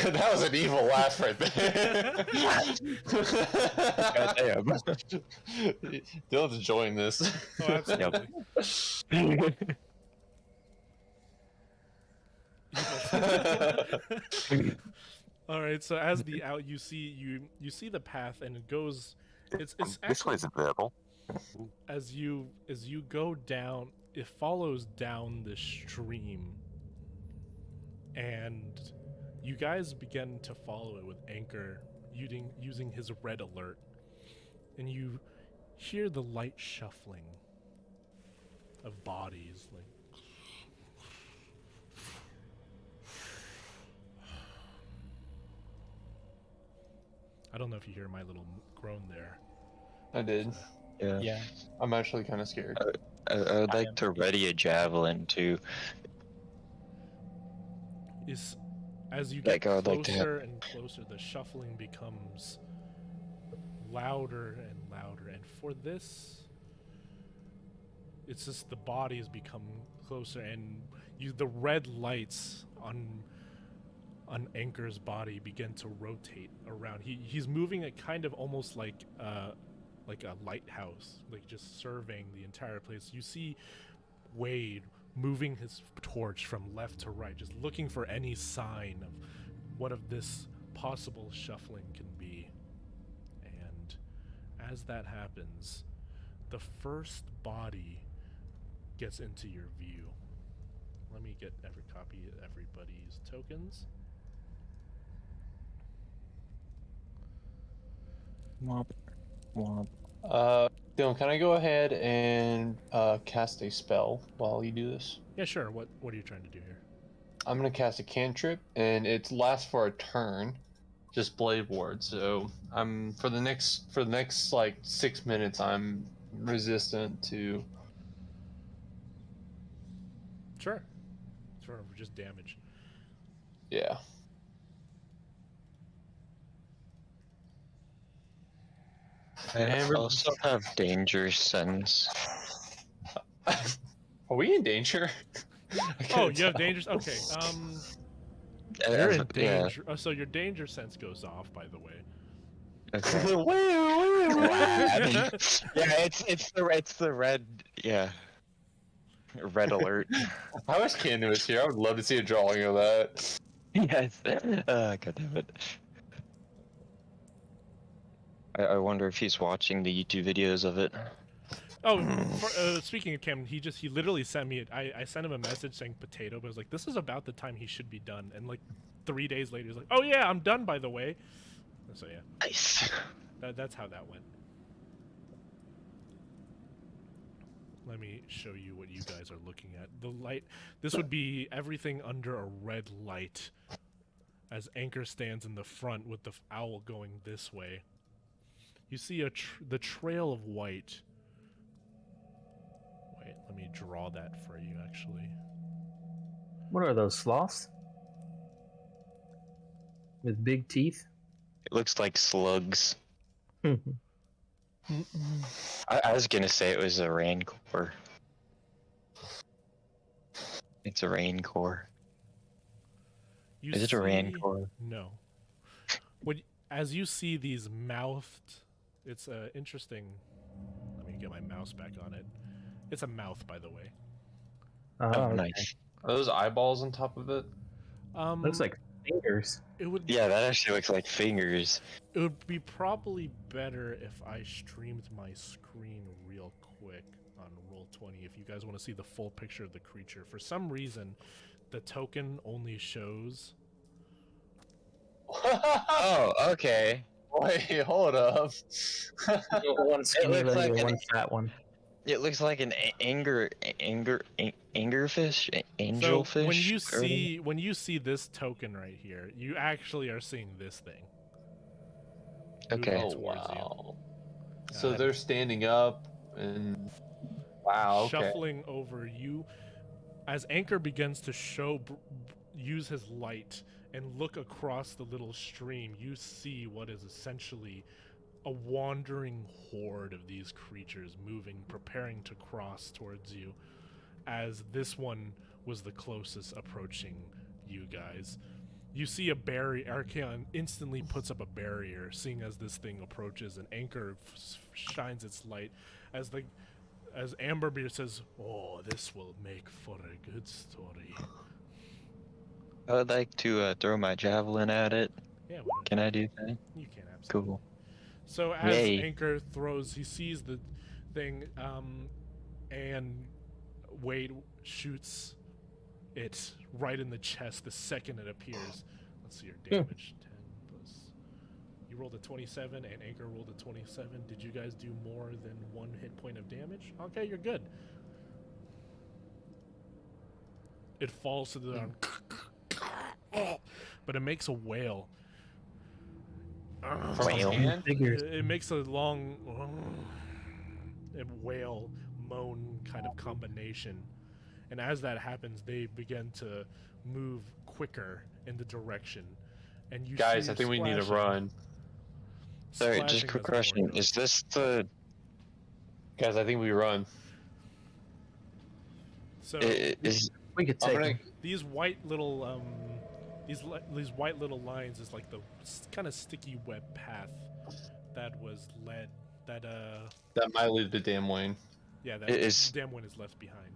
That was an evil laugh right there. Dylan's enjoying this. Oh, absolutely. All right. So as the out, you see the path, and it goes. It's This one actually isn't verbal. as you go down, it follows down the stream, and you guys begin to follow it with Anchor using his red alert, and you hear the light shuffling of bodies, like. I don't know if you hear my little groan there. I did. Yeah. Yeah. I'm actually kind of scared. I would like to ready a javelin to. As you get Like, I would like to have- closer and closer, the shuffling becomes louder and louder. And for this, it's just the bodies become closer, and the red lights on Anchor's body begin to rotate around. He's moving it kind of almost like a lighthouse, like just surveying the entire place. You see Wade moving his torch from left to right, just looking for any sign of what of this possible shuffling can be. And as that happens, the first body gets into your view. Let me get every copy of everybody's tokens. Womp, womp. Dylan, can I go ahead and cast a spell while you do this? Yeah, sure. What are you trying to do here? I'm gonna cast a cantrip, and it lasts for a turn, just blade ward. So I'm for the next like 6 minutes, I'm resistant to. Sure. Just damage. Yeah. I Amber- also have danger sense. Are we in danger? I Oh, couldn't you have tell. dangers. Okay. I You're in have- yeah, danger. So your danger sense goes off, by the way. okay. Wait, wait, wait. Yeah, it's the red, yeah. Red alert. I wish Candy was here. I would love to see a drawing of that. Yes. God damn it. I wonder if he's watching the YouTube videos of it. Oh, speaking of Cam, he literally sent me. I sent him a message saying potato, but I was like, this is about the time he should be done. And like 3 days later, he's like, oh yeah, I'm done, by the way. So yeah, Nice. that's how that went. Let me show you what you guys are looking at. The light. This would be everything under a red light, as Anchor stands in the front with the owl going this way. You see the trail of white. Wait, let me draw that for you, actually. What are those, sloths? With big teeth? It looks like slugs. Hmm. I was gonna say it was a rancor. It's a rancor. You Is it a see- rancor? No. As you see these mouthed, it's interesting. Let me get my mouse back on it. It's a mouth, by the way. Oh, Oh, okay. nice. Are those eyeballs on top of it? Looks like fingers. it would. Yeah, that actually looks like fingers. It would be probably better if I streamed my screen real quick on Roll20 if you guys want to see the full picture of the creature. For some reason, the token only shows. Oh, okay. Wait, hold up. One skinny looks leg like and an- one fat one. It looks like an angerfish, So angelfish. when you see this token right here, you actually are seeing this thing. Okay. moving Oh towards you. wow. So Uh, they're standing up and wow. Okay. Shuffling over you as Anchor begins to use his light and look across the little stream. You see what is essentially a wandering horde of these creatures moving, preparing to cross towards you, as this one was the closest approaching you guys. You see a barrier. Archaon instantly puts up a barrier, seeing as this thing approaches, and Anchor shines its light as Amberbeard says, "Oh, this will make for a good story." I would like to throw my javelin at it. Yeah, whatever. Can I do that? You can, absolutely. Cool. So as Yay. Anchor throws, he sees the thing, and Wade shoots it right in the chest the second it appears. Let's see your damage. 10 plus. You rolled a 27, and Anchor rolled a 27. Did you guys do more than 1 hit point of damage? Okay, you're good. It falls to the ground, but it makes a wail. From his Whale. hand? Figures. It makes a long wail, moan kind of combination. and as that happens, they begin to move quicker in the direction. And you Guys, see I think we need to splashing- run. Sorry, just splashing quick as the question. water goes. Is this the Guys, I think we run. So is We could I'm take gonna. him. these white little these white little lines is like the kind of sticky web path that was led that That might lead to Damn Wayne. yeah, that Is- Damwin is left behind.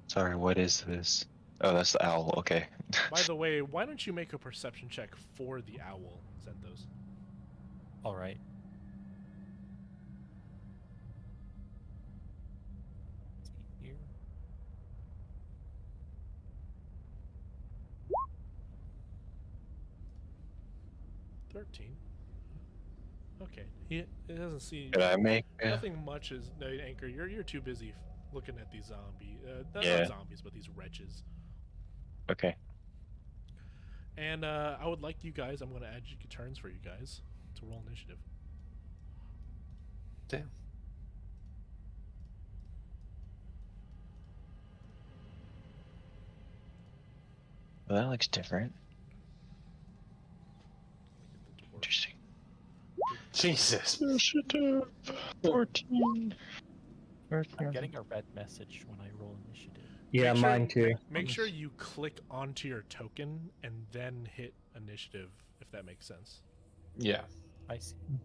sorry, what is this? Oh, that's the owl. Okay. By the way, why don't you make a perception check for the owl, Zenthos? All right. See here. 13. Okay, it doesn't see Could I make? nothing much. Is no, Anchor. You're too busy looking at these Yeah. not zombies, but these wretches. Okay. And I would like you guys. I'm going to add you turns for you guys to roll initiative. Damn. Well, that looks different. Get the dwarf. Interesting. Jesus. Initiative 14. I'm getting a red message when I roll initiative. Yeah, Make sure- mine too. Make sure you click onto your token and then hit initiative, if that makes sense. Yeah. I see. And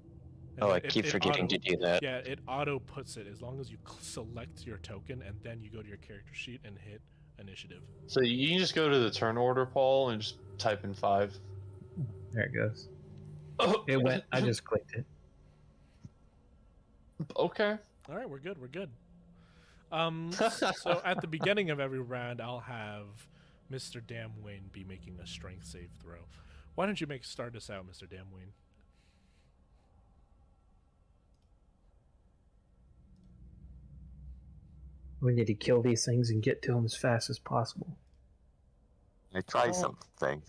Oh, I it- keep it forgetting auto- to do that. Yeah, it auto puts it as long as you select your token and then you go to your character sheet and hit initiative. So you can just go to the turn order, Paul, and just type in 5. There it goes. Oh, It went. I just clicked it. Okay. All right, we're good. We're good. So at the beginning of every round, I'll have Mr. Damwayne be making a strength save throw. Why don't you start us out, Mr. Damwayne? We need to kill these things and get to them as fast as possible. I try Oh. something.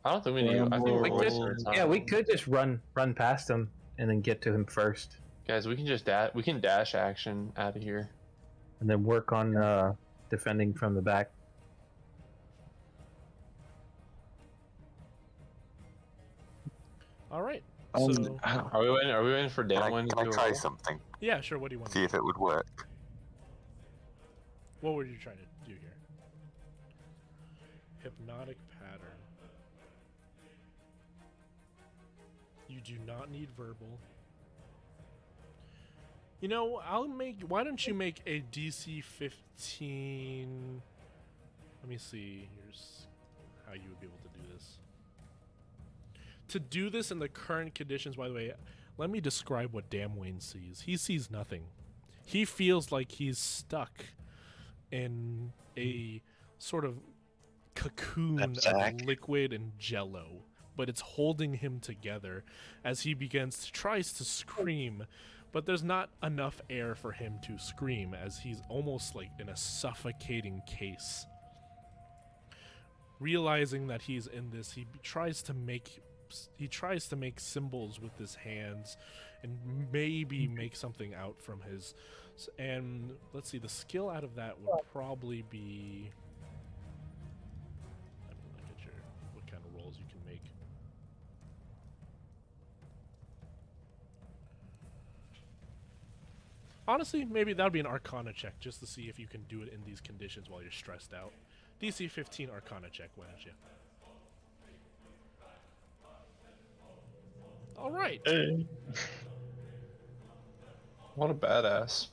I don't think we need. I think We we're could, wasting our time. yeah, we could just run past them and then get to him first, Guys, we can just we can dash action out of here. and then work on defending from the back. All right. Um, So Are we waiting? Are we waiting for Can I, Damwin to can I do a try roll? something? yeah, sure. What do you want? See if it would work. What were you trying to do here? Hypnotic pattern. You do not need verbal. You know, why don't you make a DC 15? Let me see. Here's how you would be able to do this. To do this in the current conditions, by the way, let me describe what Damwayne sees. He sees nothing. He feels like he's stuck in a sort of cocoon of Sack. liquid and jello, but it's holding him together as he tries to scream, but there's not enough air for him to scream as he's almost like in a suffocating case. Realizing that he's in this, he tries to make symbols with his hands and maybe make something out from his. And let's see, the skill out of that would probably be. Let me look at what kind of rolls you can make. Honestly, maybe that would be an Arcana check just to see if you can do it in these conditions while you're stressed out. DC 15 Arcana check, why don't you? All right. What a badass.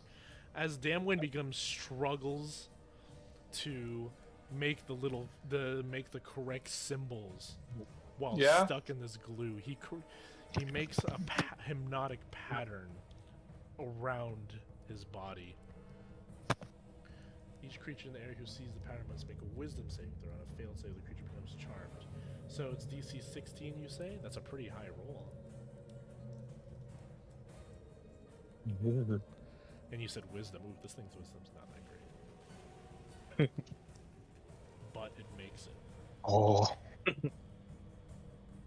As Damwin struggles to make make the correct symbols while Yeah. stuck in this glue, he makes a hypnotic pattern around his body. Each creature in the area who sees the pattern must make a wisdom saving throw. On a failed save, the creature becomes charmed. So it's DC 16, you say? That's a pretty high roll. And you said wisdom. Ooh, this thing's wisdom's not that great. But it makes it. Oh,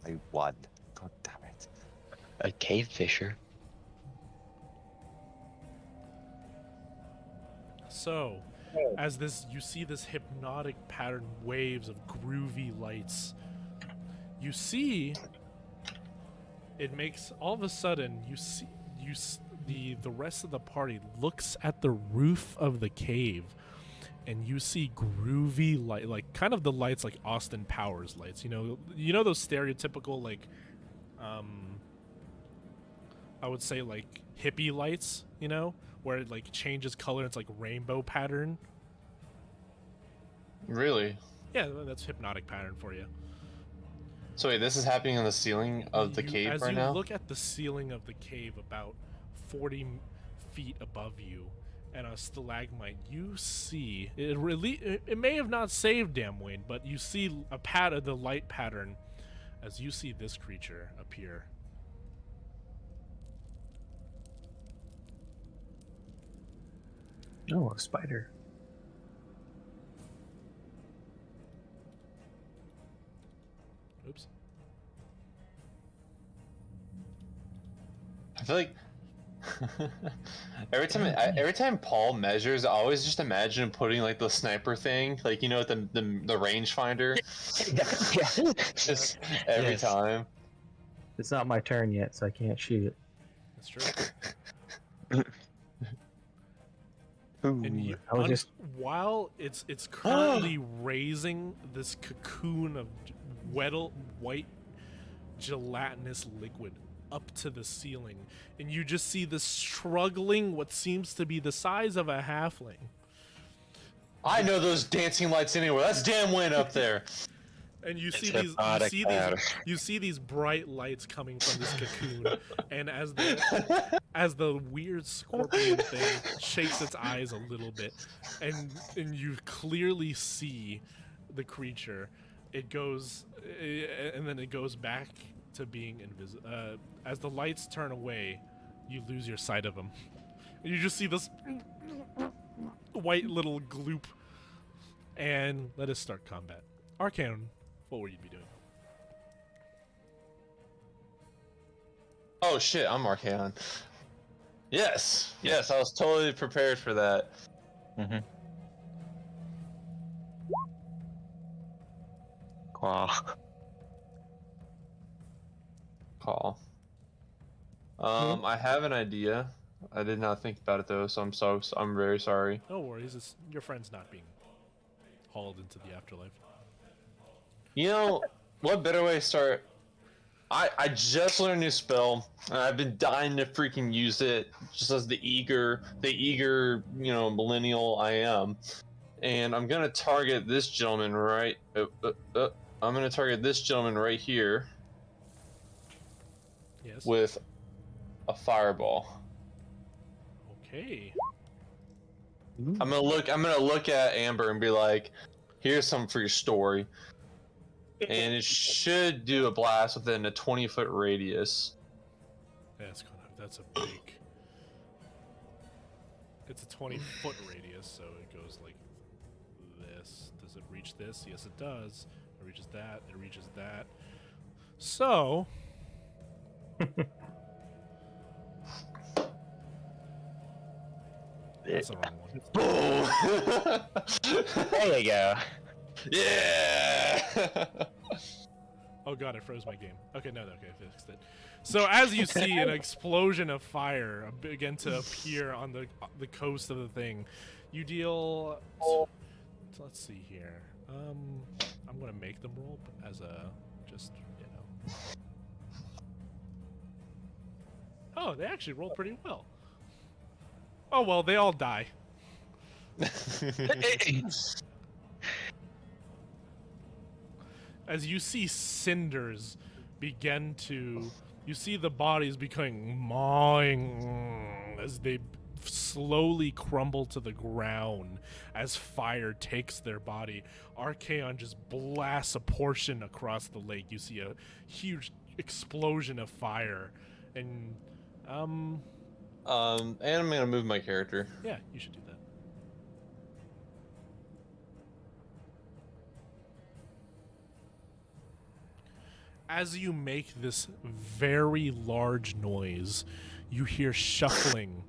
I won. God damn it. a cave fisher. So, as you see this hypnotic pattern waves of groovy lights. You see it makes all of a sudden the rest of the party looks at the roof of the cave, and you see groovy light, like kind of the lights like Austin Powers lights. You know those stereotypical like I would say like hippie lights, where it like changes color. It's like rainbow pattern. Really? Yeah, that's hypnotic pattern for you. So wait, this is happening on the ceiling of the cave right now? As you look at the ceiling of the cave about 40 feet above you, and a stalagmite, you see it may have not saved Damwayne, but you see the light pattern as you see this creature appear. Oh, a spider. Oops. I feel like every time Paul measures, I always just imagine him putting like the sniper thing, like the rangefinder. Just every Yes. time. It's not my turn yet, so I can't shoot it. That's true. Ooh. And you, I was just- while it's currently raising this cocoon of white gelatinous liquid up to the ceiling, and you just see this struggling, what seems to be the size of a halfling. I know those dancing lights anywhere. That's Damwayne up there. And you see It's hypnotic pattern. you see these bright lights coming from this cocoon, and as the weird scorpion thing shakes its eyes a little bit, and you clearly see the creature, it goes, and then it goes back to being invisible. As the lights turn away, you lose your sight of him. And you just see this white little gloop. And let us start combat. Arcane, what would you be doing? Oh shit, I'm Archaon. Yes, I was totally prepared for that. Mm-hmm. Wow. Call. I have an idea. I did not think about it though, so I'm very sorry. No worries, your friend's not being hauled into the afterlife. You know, what better way to start? I just learned a new spell, and I've been dying to freaking use it, just as the eager, millennial I am. And I'm gonna target this gentleman right. I'm gonna target this gentleman right here. Yes. With a fireball. Okay. I'm gonna look at Amber and be like, "Here's something for your story." And it should do a blast within a 20-foot radius. That's a big. It's a 20-foot radius, so it goes like this. Does it reach this? Yes, it does. It reaches that. It reaches that. So. That's the wrong one. Boom! There you go. Yeah! Oh god, I froze my game. Okay, I fixed it. So as you see an explosion of fire begin to appear on the coast of the thing, you deal. Let's see here. I'm gonna make them roll as a Oh, they actually rolled pretty well. Oh well, they all die. As you see cinders begin to, you see the bodies becoming mawing as they slowly crumble to the ground as fire takes their body. Archaon just blasts a portion across the lake. You see a huge explosion of fire, and and I'm gonna move my character. Yeah, you should do that. As you make this very large noise, you hear shuffling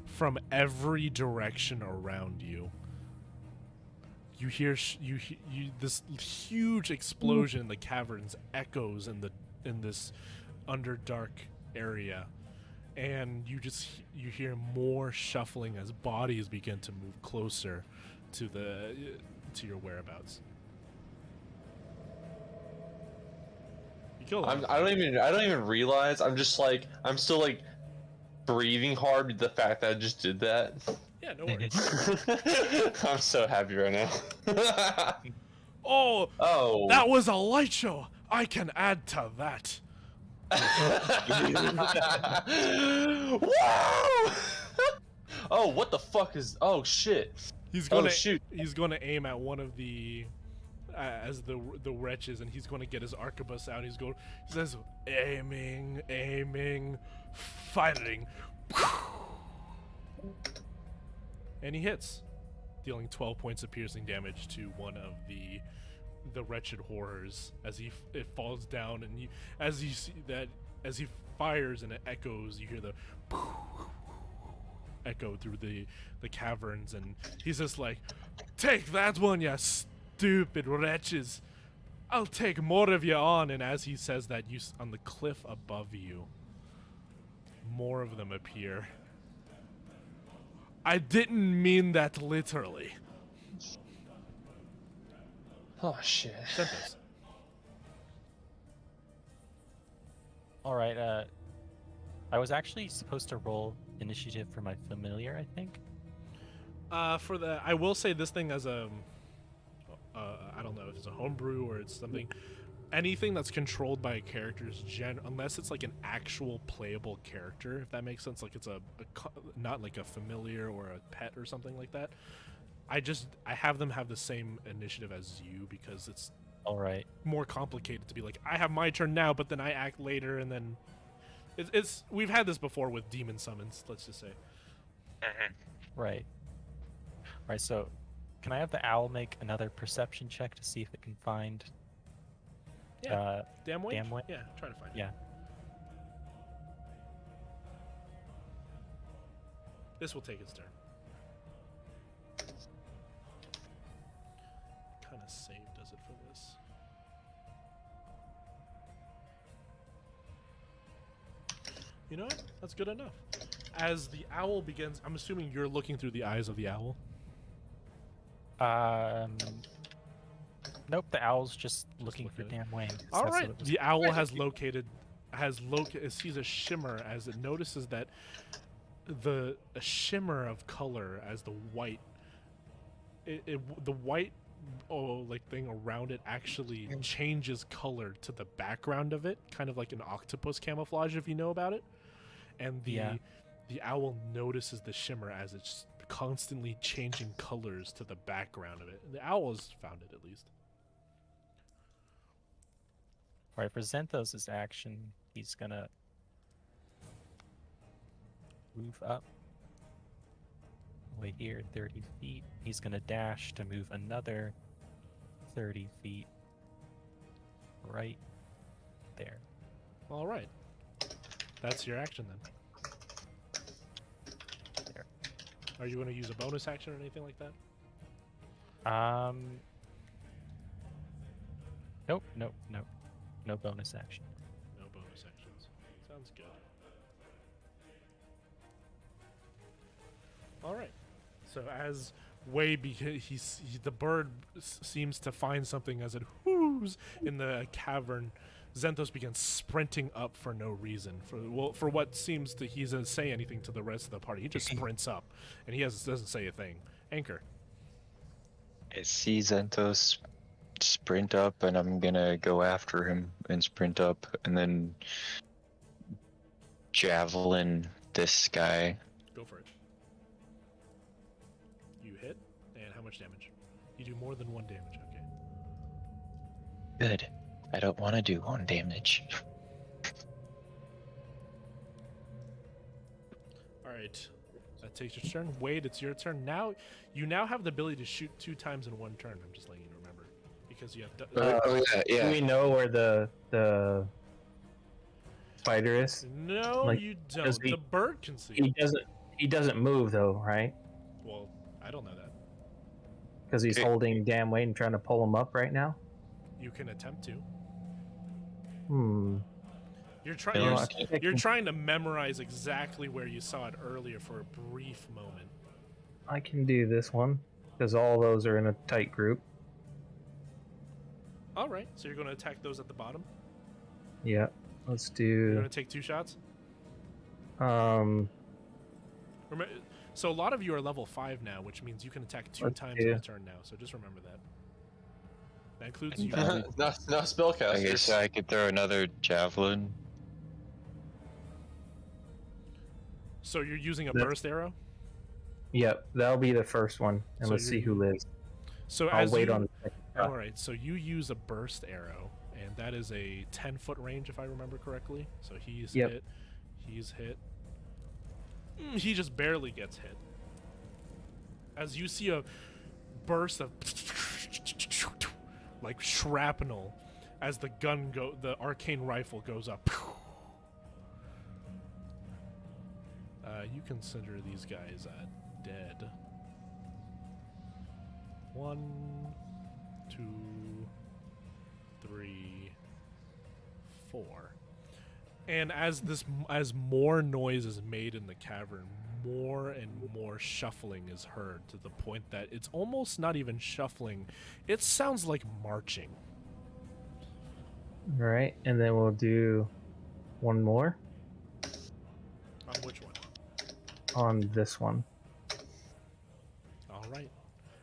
from every direction around you. you hear this huge explosion in the caverns echoes in this underdark area, and you hear more shuffling as bodies begin to move closer to your whereabouts. You kill them. I don't even realize. I'm just like, I'm still like breathing hard with the fact that I just did that. Yeah, no worries. I'm so happy right now. Oh, Oh. that was a light show. I can add to that. Wow! Oh, what the fuck is? Oh shit! He's gonna shoot! He's gonna aim at one of the as the wretches, and he's gonna get his arquebus out. He says, aiming, firing, and he hits, dealing 12 points of piercing damage to one of the wretched horrors as it falls down, and as he fires and it echoes, you hear the echo through the caverns, and he's just like, take that one, you stupid wretches, I'll take more of you on. And as he says that, on the cliff above you, more of them appear. I didn't mean that literally. Oh shit! Xenthos. All right. I was actually supposed to roll initiative for my familiar, I think. I will say this thing as a, I don't know if it's a homebrew or it's something. Anything that's controlled by a character is unless it's like an actual playable character, if that makes sense. Like it's not like a familiar or a pet or something like that. I have them have the same initiative as you because it's all right. More complicated to be like, I have my turn now, but then I act later, and then it's we've had this before with demon summons. Let's just say. Right. Right. So, can I have the owl make another perception check to see if it can find? Yeah. Damn way. Damn way? Yeah. Try to find it. Yeah. This will take its turn. Kind of save does it for this. You know what? That's good enough. As the owl begins, I'm assuming you're looking through the eyes of the owl. Nope. The owl's just looking for looking. Damn Wayne. All right. The owl sees a shimmer as it notices that a shimmer of color as the white, the white thing around it actually changes color to the background of it, kind of like an octopus camouflage, if you know about it. And the owl notices the shimmer as it's constantly changing colors to the background of it. The owl has found it, at least. All right, for Xenthos' action, he's gonna move up way here 30 feet. He's gonna dash to move another 30 feet right there. All right. That's your action then. There. Are you going to use a bonus action or anything like that? Nope. No bonus action. No bonus actions. Sounds good. All right. So as the bird seems to find something as it whoos in the cavern, Xenthos begins sprinting up for no reason. For what seems to he doesn't say anything to the rest of the party. He just sprints up, and he doesn't say a thing. Anchor. I see Xenthos sprint up, and I'm gonna go after him and sprint up, and then javelin this guy. Go for it. You hit, and how much damage? You do more than 1 damage. Okay. Good. I don't want to do 1 damage. All right. That takes your turn. Wade, it's your turn. You now have the ability to shoot 2 times in 1 turn. I'm just letting you remember, because you have. Do we know where the spider is? No, Like, you don't. does The bird can see. He doesn't move though, right? Well, I don't know that. Because he's Okay. holding Dan Wayne and trying to pull him up right now. You can attempt to. Hmm. You're trying. Yeah, You're, I s- think I you're can- trying to memorize exactly where you saw it earlier for a brief moment. I can do this one because all those are in a tight group. All right. So you're going to attack those at the bottom. Yeah. Let's You're going do. to take 2 shots. Um. So a lot of you are level 5 now, which means you can attack 2 Let's times do- in a turn now. So just remember that. That includes you. not I spellcasters. guess I could throw another javelin. So you're using a That's- burst arrow. Yep. That'll be the first one, and So let's see you're- who lives. So I'll as wait you, on the second shot. all right. So you use a burst arrow, and that is a 10-foot range, if I remember correctly. So he's Yep. hit. He's hit. He just barely gets hit. As you see a burst of like shrapnel as the the arcane rifle goes up. You consider these guys dead. 1, 2, 3, 4. And as more noise is made in the cavern, more and more shuffling is heard to the point that it's almost not even shuffling. It sounds like marching. All right, and then we'll do one more On which one? on this one. All right.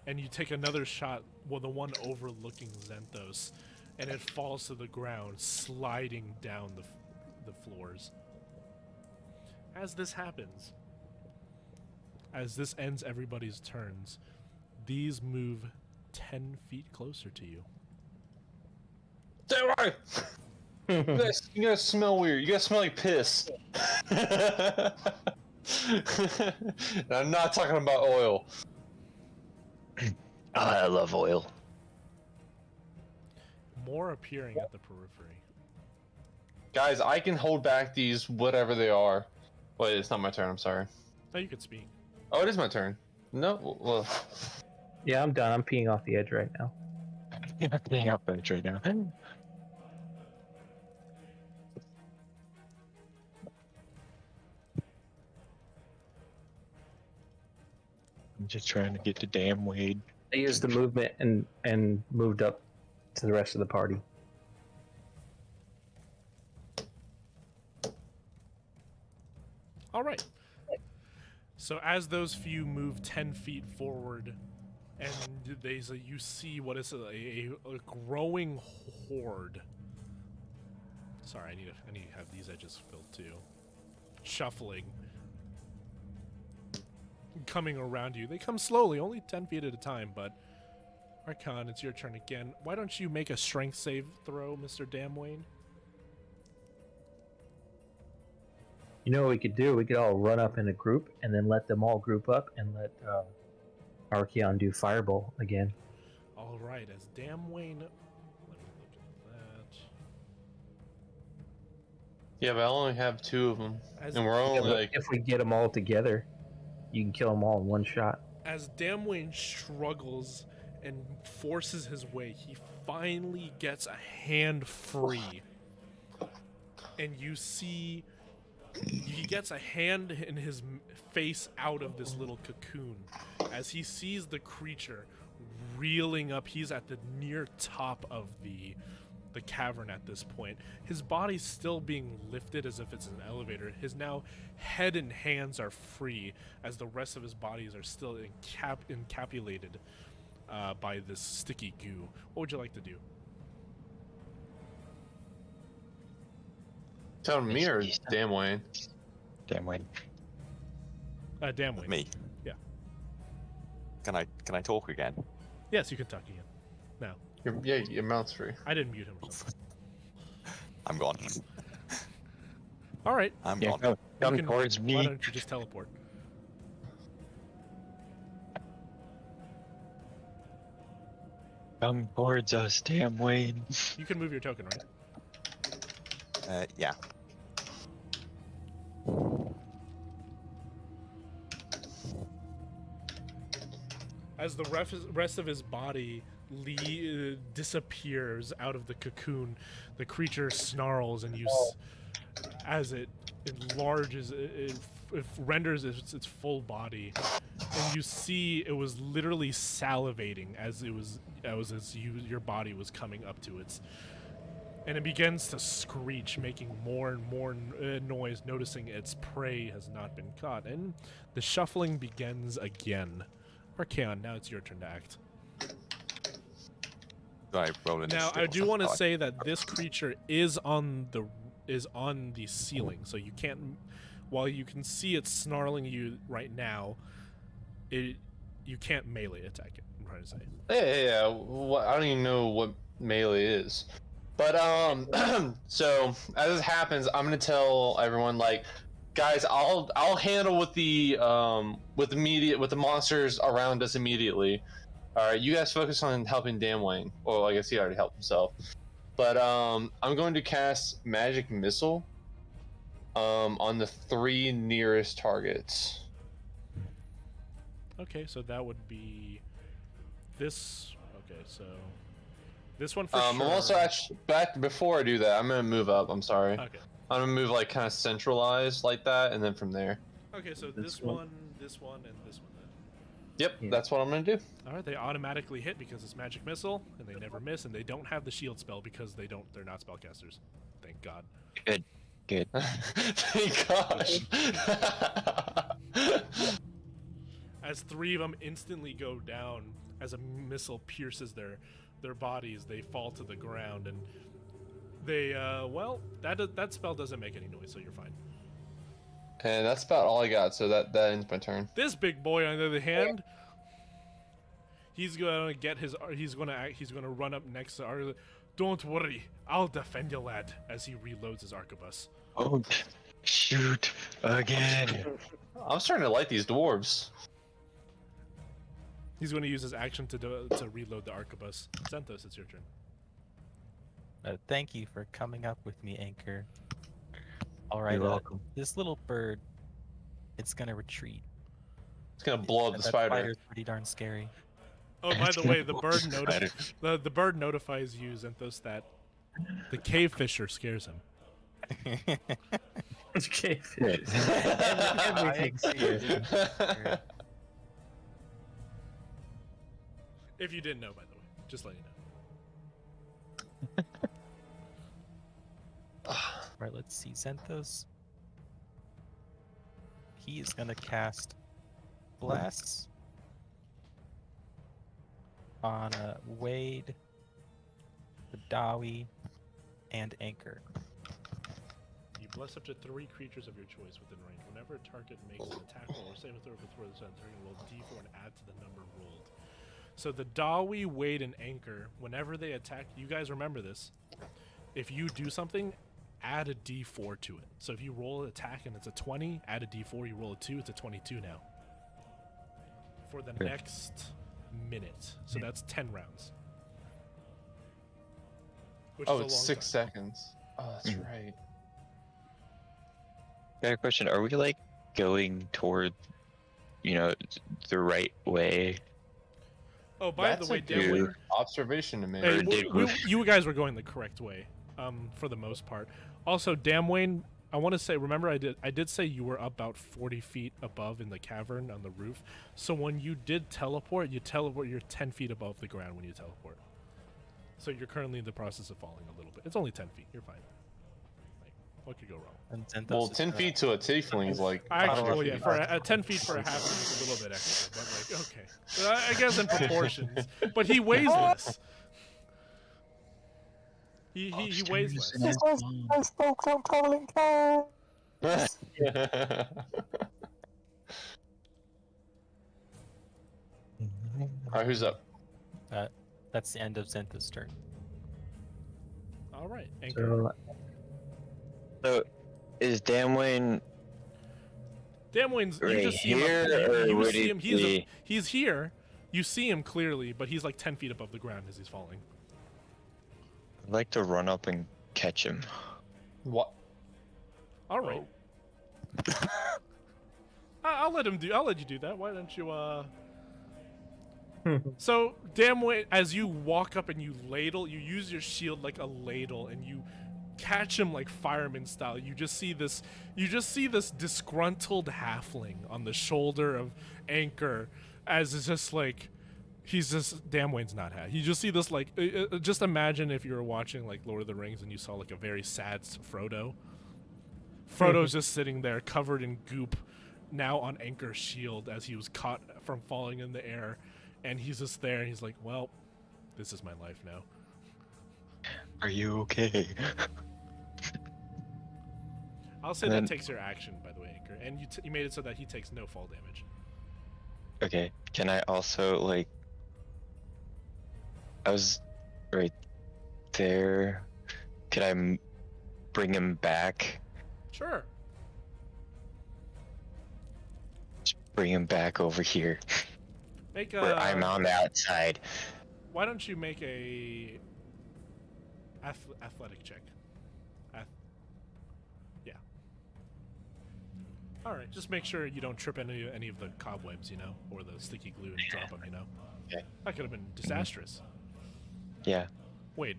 And you take another shot, well, the one overlooking Xanthos, and it falls to the ground, sliding down the floors. As this happens, as this ends everybody's turns, these move 10 feet closer to you. Stay away! You guys smell weird. You guys smell like piss. And I'm not talking about oil. I love oil. More appearing at the periphery. Guys, I can hold back these whatever they are. Wait, it's not my turn. I'm sorry. Now you can speak. Oh, it is my turn. No, well, Yeah, I'm done. I'm peeing off the edge right now. Yeah, getting up edge right now. I'm just trying to get to damn Wade. I used the movement and moved up to the rest of the party. All right. So as those few move 10 feet forward, and you see what is a growing horde. Sorry, I need to have these edges filled too. Shuffling, coming around you. They come slowly, only 10 feet at a time. But Archon, it's your turn again. Why don't you make a strength save throw, Mr. Damwayne? You know what we could do? We could all run up in a group and then let them all group up and let Archeon do Fireball again. All right, as Damwayne. Let me look at that. yeah, but I only have 2 of them, As and we're Yeah, only but like. if we get them all together, you can kill them all in one shot. As Damwayne struggles and forces his way, he finally gets a hand free. And you see he gets a hand in his face out of this little cocoon as he sees the creature reeling up. He's at the near top of the cavern at this point. His body's still being lifted as if it's an elevator. His now head and hands are free as the rest of his bodies are still encapsulated by this sticky goo. What would you like to do? Tell me or He's- damn Wayne. Damn Wade. Damwayne. Me. Yeah. Can I talk again? Yes, you can talk again. Now, Your mouth's free. I didn't mute him or something. I'm gone. All right. I'm Yeah, gone. come, come can- towards Why me. don't you just teleport? Come towards us, damn Wade. You can move your token, right? Yeah. as the rest of his body disappears out of the cocoon, the creature snarls, and as it enlarges, it renders its full body, and you see it was literally salivating as your body was coming up to its, and it begins to screech, making more and more noise, noticing its prey has not been caught, and the shuffling begins again. Archaon, now it's your turn to act. I roll Now, initiative I or do something want to like say that this creature is on the ceiling, so you can't. While you can see it snarling at you right now, you can't melee attack it. I'm trying to say. Yeah. I don't even know what melee is. But so as this happens, I'm gonna tell everyone, like, guys, I'll handle with the monsters around us immediately. All right, you guys focus on helping Damwayne. Well, I guess he already helped himself. But I'm going to cast Magic Missile on the 3 nearest targets. Okay, so that would be this. Okay, so this one for I'm sure. also actually before I do that, I'm gonna move up. I'm sorry. Okay. I'm gonna move like kind of centralized like that, and then from there. Okay, so This this one. one, this one, and this one. Then. Yep, Yeah. that's what I'm gonna do. All right, they automatically hit because it's magic missile, and they never miss, and they don't have the shield spell because they're not spellcasters. Thank God. Good. Thank gosh. As 3 of them instantly go down, as a missile pierces their bodies, they fall to the ground, and they that spell doesn't make any noise, so you're fine. And that's about all I got. So that ends my turn. This big boy, on the other hand, he's gonna get his. He's gonna run up next to our. Don't worry, I'll defend you, lad. As he reloads his arquebus. Don't shoot again. I'm starting to like these dwarves. He's gonna use his action to reload the arquebus. Xanthos, it's your turn. Thank you for coming up with me, Anchor. All right, You're welcome. this little bird, it's gonna retreat. It's gonna blow up the That spider. spider's pretty darn scary. Oh, by the way, the bird notifies you, Xanthos, that the cave fisher scares him. Okay. Everything's scary. If you didn't know, by the way, just letting you know. Right, let's see. Xanthos. He is gonna cast Bless on Wade, the Dawi, and Anchor. You bless up to 3 creatures of your choice within range. Whenever a target makes an attack roll or saving throw before the target, roll d4 and add to the number rolled. So the Dawi, Wade, and Anchor, whenever they attack, you guys remember this. If you do something, add a d4 to it. So if you roll an attack and it's a 20, add a d4, you roll a 2, it's a 22 now. For the next minute. So that's 10 rounds. Which Oh, is a it's long 6 time. seconds. Oh, that's right. I got a question. Are we like going toward, the right way? Oh, by That's the way, a Damwayne, good observation to make. hey, Or did you guys were going the correct way, for the most part. Also, Damwayne, I want to say, remember I did say you were about 40 feet above in the cavern on the roof. So when you did teleport, you're 10 feet above the ground when you teleport. So you're currently in the process of falling a little bit. It's only 10 feet. You're fine. Like, what could go wrong? And Xanthos Well, is 10 gonna- feet to a tiefling is like. Actually, yeah, 100 for 10 feet for a half is a little bit extra, but like, okay. So I guess in proportions. But he weighs less. He weighs less. Alright, who's up? That's the end of Xanthos' turn. All right, Anchor. So, is Damwayne Damwayne's, you right just see him. here, or You would see he him. be? He's here. You see him clearly, but he's like 10 feet above the ground as he's falling. I'd like to run up and catch him? What? All right. I'll let you do that. Why don't you So, damn way, as you walk up and you use your shield like a ladle, and you catch him like fireman style. You just see this disgruntled halfling on the shoulder of Anchor, as it's just like, he's just, Damwain's not happy. You just see this like, just imagine if you were watching like Lord of the Rings and you saw like a very sad Frodo. Frodo's just sitting there covered in goop, now on Anchor's shield as he was caught from falling in the air. And he's just there, and he's like, well, this is my life now. Are you okay? I'll say And that then- takes your action, by the way, Anchor. And you made it so that he takes no fall damage. Okay. Can I also, like... I was right there. Can I bring him back? Sure. Just bring him back over here. Make Where I'm on the outside. Why don't you make a athletic check? Yeah. All right. Just make sure you don't trip any of the cobwebs, you know, or the sticky glue and drop them, you know. Okay. That could have been disastrous. Yeah. Wade.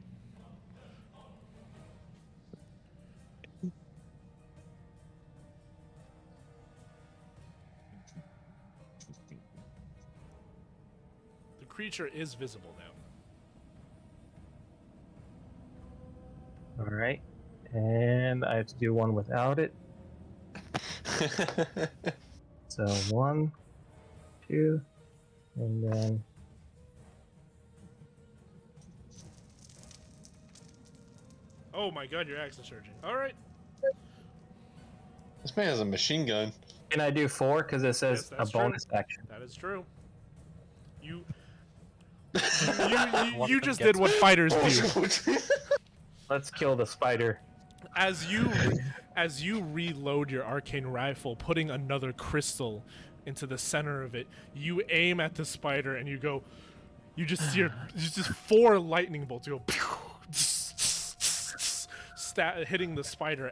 The creature is visible now. All right, and I have to do one without it. So 1, 2, and then Oh my god, you're action surging. All right. This man has a machine gun. can I do 4 because it says Yes, a that's true. bonus action? That is true. You One you of them just gets did what fighters do. Let's kill the spider. As you reload your arcane rifle, putting another crystal into the center of it, you aim at the spider and you go. You just see just 4 lightning bolts go. Hitting the spider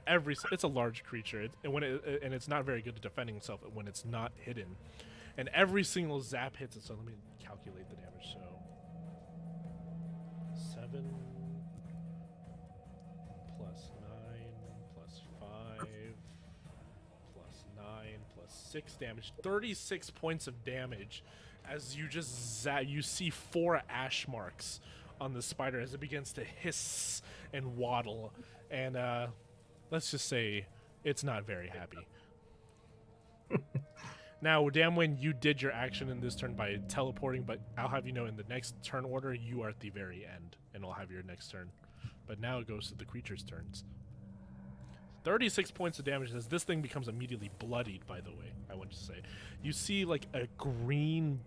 it's a large creature, and it's not very good at defending itself when it's not hidden, and every single zap hits it. So let me calculate the damage. So 7 plus 9 plus 5 plus 9 plus 6 damage, 36 points of damage, as you just you see 4 ash marks on the spider as it begins to hiss and waddle. And let's just say it's not very happy. Now, Damwin, you did your action in this turn by teleporting, but I'll have you know in the next turn order, you are at the very end, and I'll have your next turn. But now it goes to the creature's turns. 36 points of damage as this thing becomes immediately bloodied, by the way, I want to say. You see, like, a green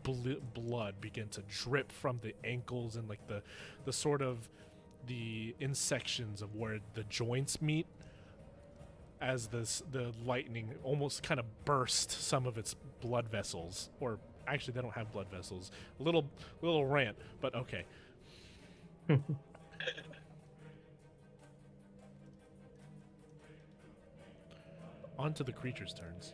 blood begin to drip from the ankles and, like, the sort of the insections of where the joints meet, as the lightning almost kind of burst some of its blood vessels. Or actually, they don't have blood vessels. Little rant, but okay. On to the creature's turns.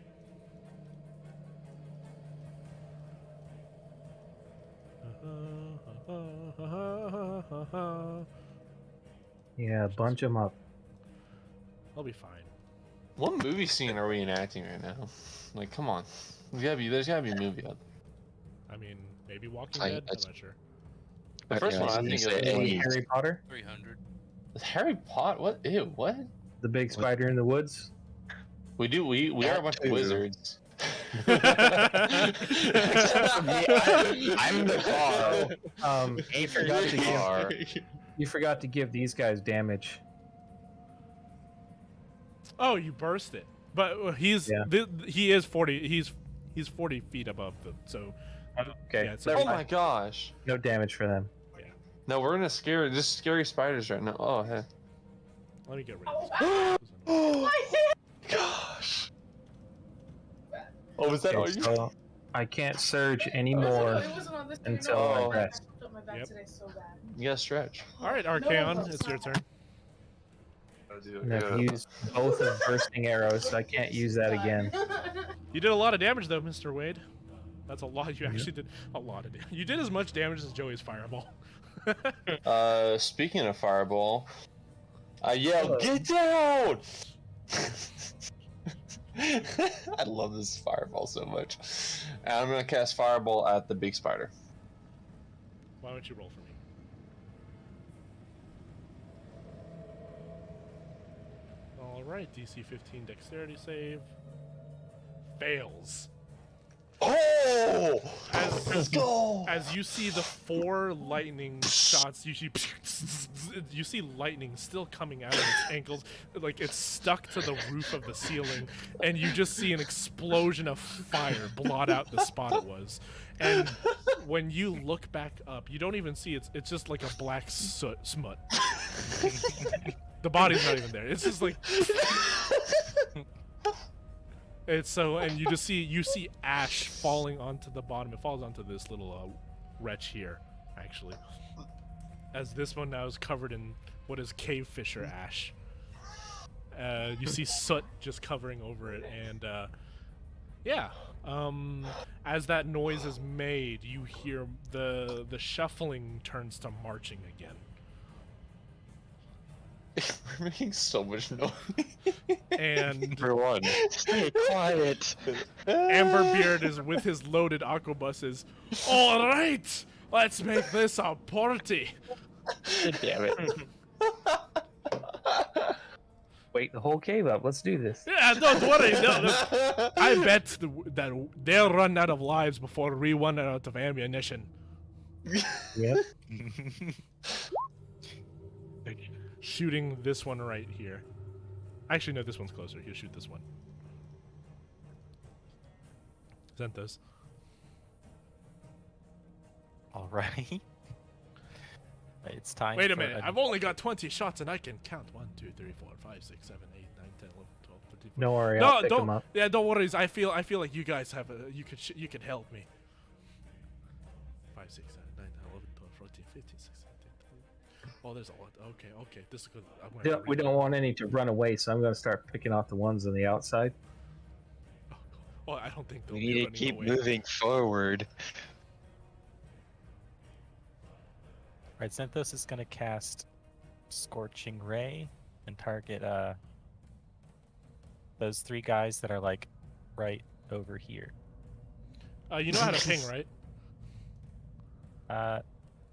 Yeah, bunch them up. I'll be fine. What movie scene are we enacting right now? Like, come on. There's gotta be a movie out I mean, maybe Walking I- Dead? I'm that's- not sure. there. The first Yeah, one, I I was think, gonna say is any- Harry Potter, 300. Harry Potter. What? Ew, what? the big spider in the woods. We are That a bunch too. of wizards. I'm the car. You forgot to Car. give these guys damage. Oh, you burst it. But he's Yeah. he is 40. He's 40 feet above them. So Okay, Yeah, so- Oh never my mind. gosh. No damage for them. No, we're gonna scare just scary spiders right now. Oh, hey. let me get rid of this. Oh gosh. Oh, was that all Okay, you? so I can't surge anymore It wasn't on this day, until Oh. I rest. I felt my back Yep. today so bad. You gotta stretch. All right, Archaon, it's your turn. And I've used both of bursting arrows, so I can't use that again. You did a lot of damage though, Mr. Wade. That's a lot. You actually did a lot of damage. You did as much damage as Joey's fireball. Speaking of fireball, I yelled, "Get down!" I love this fireball so much. And I'm gonna cast fireball at the big spider. Why don't you roll for me? All right, DC 15 dexterity save. Fails. Oh! Let's go! As you see the 4 lightning shots, you see lightning still coming out of its ankles, like it's stuck to the roof of the ceiling, and you just see an explosion of fire blot out the spot it was. And when you look back up, you don't even see it's just like a black smut. The body's not even there. It's just like it's so, and you see ash falling onto the bottom. It falls onto this little wretch here, actually. As this one now is covered in what is cave fisher ash. You see soot just covering over it, and yeah. As that noise is made, you hear the shuffling turns to marching again. We're making so much noise. And For one, stay quiet. Amberbeard is with his loaded aquabuses. All right, let's make this a party. Damn it. Wait the whole cave up. Let's do this. Yeah, don't worry. No. I bet that they'll run out of lives before we run out of ammunition. Yep. Shooting this one right here. Actually, no, this one's closer. He'll shoot this one. Zenthos. All right. It's time. Wait a for minute. I've only got 20 shots and I can count 1, 2, 3, 4, 5, 6, 7, 8, 9, 10, 11, 12, 13, 14. Don't worry, I'll pick them up. Yeah, don't worry. I feel like you guys have you could help me. 5, 6, 7, 9, 10, 11, 12, 14, 15, 16, 17, 20. Oh, there's a lot. Okay. This is good. We don't want any to run away, so I'm going to start picking off the ones on the outside. Well, I don't think they'll We be need to running keep away. moving forward. Right, Xanthos is gonna cast Scorching Ray and target those 3 guys that are like right over here. You know how to ping, right?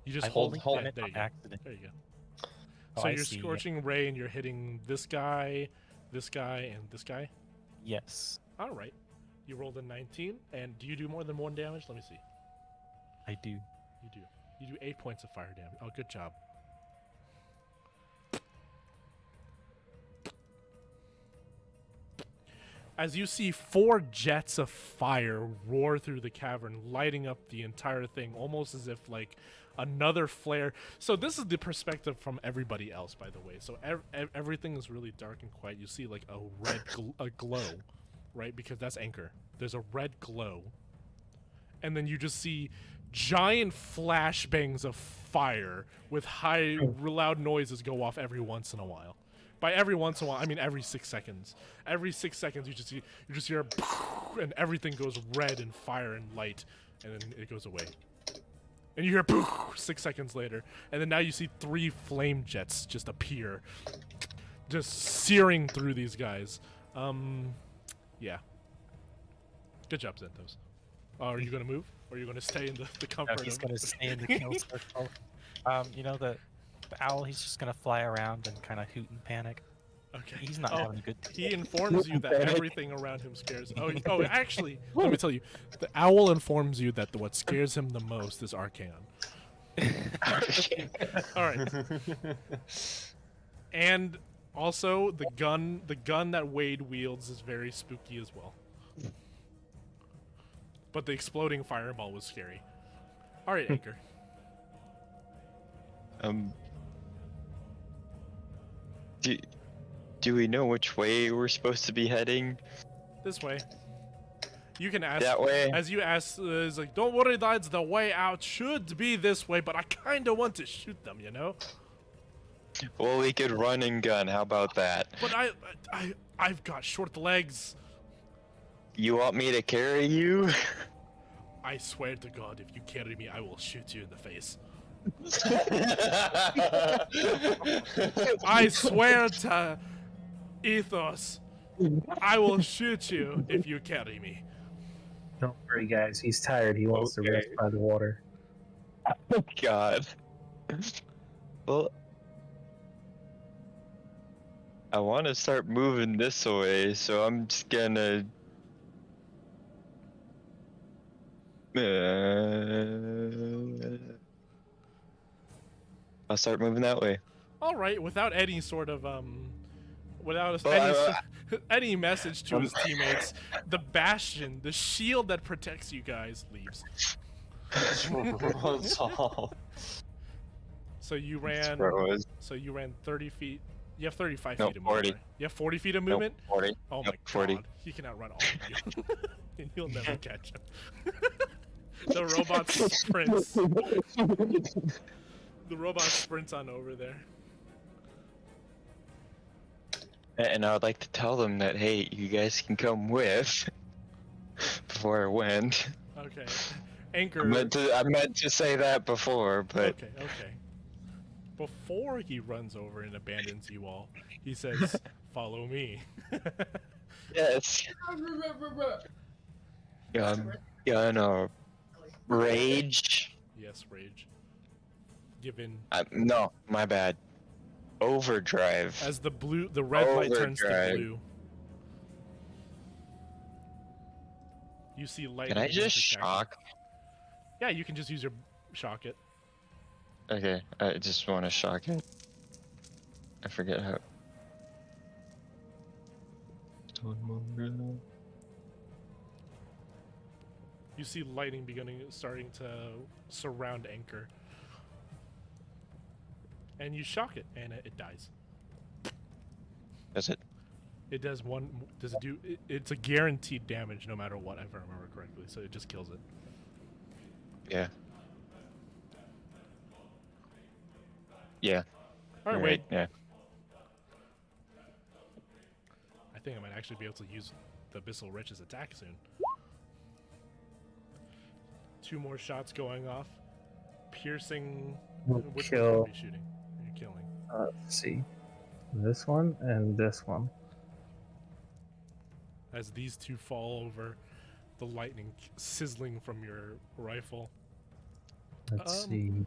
You just I hold. hold Yeah, it there on you go. accident. There you go. Oh, So I you're see, yeah. scorching ray and you're hitting this guy, and this guy. Yes, All right. You rolled a 19, and do you do more than 1 damage? Let me see. I do. You do. You do 8 points of fire damage. Oh, good job. As you see 4 jets of fire roar through the cavern, lighting up the entire thing, almost as if like another flare. So this is the perspective from everybody else, by the way. So everything is really dark and quiet. You see like a red a glow, right? Because that's Anchor. There's a red glow. And then you just see giant flashbangs of fire with high, loud noises go off every once in a while. By every once in a while, I mean every 6 seconds. Every 6 seconds, you just hear, and everything goes red and fire and light, and then it goes away. And you hear 6 seconds later, and then now you see 3 flame jets just appear, just searing through these guys. Yeah. Good job, Xanthos. Are you gonna move, or are you gonna stay in the comfort? He's of gonna stay in the kill circle. You know the owl. He's just gonna fly around and kind of hoot and panic. Okay. He's not having a good time. He informs you that everything around him scares. Oh, actually, let me tell you, the owl informs you that what scares him the most is Archaon. All right. And also, the gun that Wade wields is very spooky as well. But the exploding fireball was scary. All right, Anchor. Do we know which way we're supposed to be heading? This way. You can ask. That way? As you ask, it's like, don't worry, lads, the way out should be this way, but I kind of want to shoot them, you know? Well, we could run and gun. How about that? But I've got short legs. You want me to carry you? I swear to God, if you carry me, I will shoot you in the face. I swear to Ethos, I will shoot you if you carry me. Don't worry, guys. He's tired. He wants to rest Okay. by the water. Oh God. Well, I want to start moving this way, so I'm just gonna. I'll start moving that way. All right, without any sort of without Well, any message to his teammates, the bastion, the shield that protects you guys, leaves. So you ran. So you ran 30 feet. You have 35 No, feet of 40. movement. Right? You have 40 feet of movement. Nope, 40. Oh Nope, my 40. God! He can outrun all of you, and you'll never catch him. The robot sprints. The robot sprints on over there. And I would like to tell them that, hey, you guys can come with before I went. Okay. Anchor. I meant to say that before, but Okay. Before he runs over and abandons you all, he says, "Follow me." yes. Gonna rage. Yes, rage. Given No, my bad. Overdrive. as the red light turns to Overdrive. blue. You see light. Can I just shock? Yeah, you can just use your shock it. Okay, I just want to shock it. I forget how. You see lightning starting to surround Anchor. And you shock it, and it dies. Does it? It does one. Does it do? It's a guaranteed damage no matter what, if I remember correctly. So it just kills it. Yeah. Yeah. All right, you're wait. right, yeah. I think I might actually be able to use the Abyssal Wretch's attack soon. 2 more shots going off, piercing. Which one are you shooting? You're killing. Let's see. This one and this one. As these 2 fall over, the lightning sizzling from your rifle. Let's see.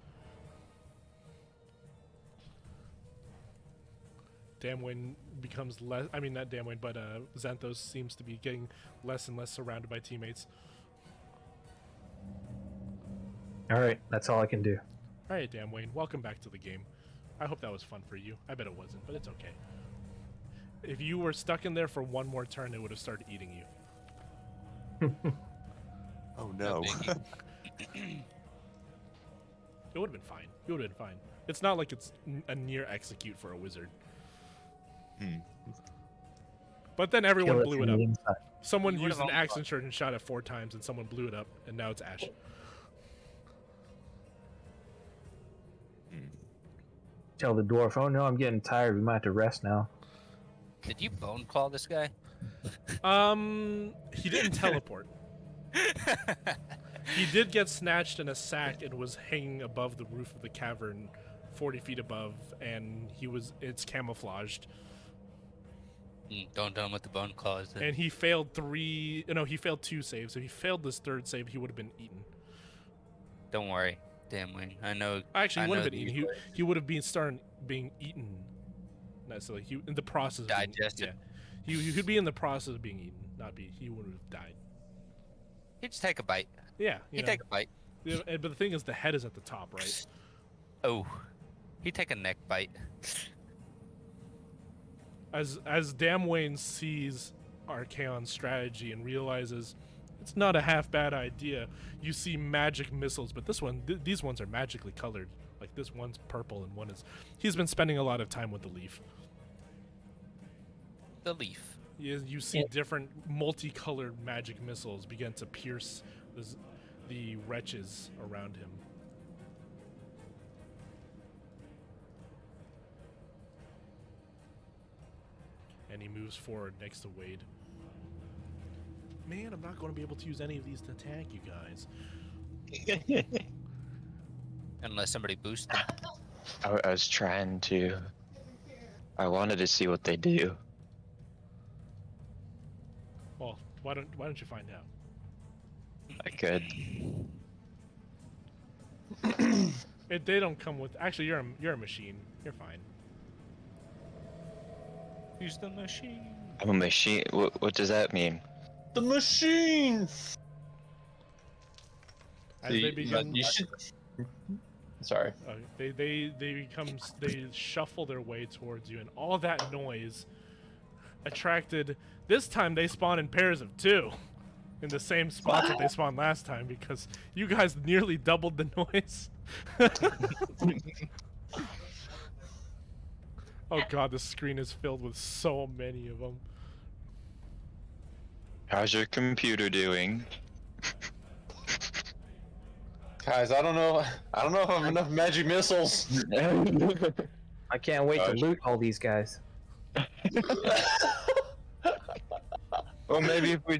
Damwyn becomes less. I mean, not Damwyn, but Xanthos seems to be getting less and less surrounded by teammates. All right, that's all I can do. All right, Damwyn, welcome back to the game. I hope that was fun for you. I bet it wasn't, but it's okay. If you were stuck in there for one more turn, it would have started eating you. Oh no. It would have been fine. You would have been fine. It's not like it's a near execute for a wizard. But then everyone Kill it blew from it up. the inside. Someone You used would've an all axe insert and shot it 4 times, and someone blew it up, and now it's Ash. Tell the dwarf, oh no, I'm getting tired. We might have to rest now. Did you bone claw this guy? He didn't teleport. He did get snatched in a sack and was hanging above the roof of the cavern, 40 feet above, and it's camouflaged. Don't done with the bone claws. Then. And he failed 2 saves. If he failed this 3rd save, he would have been eaten. Don't worry, Damwyn. I know. Actually, he I would have know been these eaten. ways. He would have been being eaten. Necessarily, in the process. Of Digested. He could be in the process of being eaten, not be. He would have died. He'd just take a bite. Yeah, He'd take a bite. But the thing is, the head is at the top, right? Oh, he'd take a neck bite. As Damwyn sees Archaon's strategy and realizes it's not a half bad idea, you see magic missiles, but these ones are magically colored. Like this one's purple and one is. He's been spending a lot of time with the leaf. The leaf. You see different multicolored magic missiles begin to pierce the wretches around him. And he moves forward next to Wade. man, I'm not going to be able to use any of these to attack you guys. Unless somebody boosts them. I was trying to. I wanted to see what they do. Well, why don't you find out? I could. They don't come with. Actually, you're a machine. You're fine. Use the machine. I'm a machine. What does that mean? The machine. As they begin, You should. Sorry. they shuffle their way towards you, and all that noise attracted. This time they spawn in pairs of 2, in the same spot that they spawned last time, because you guys nearly doubled the noise. Oh god, the screen is filled with so many of them. How's your computer doing? Guys, I don't know if I have enough magic missiles. I can't wait to loot all these guys. Well, maybe if we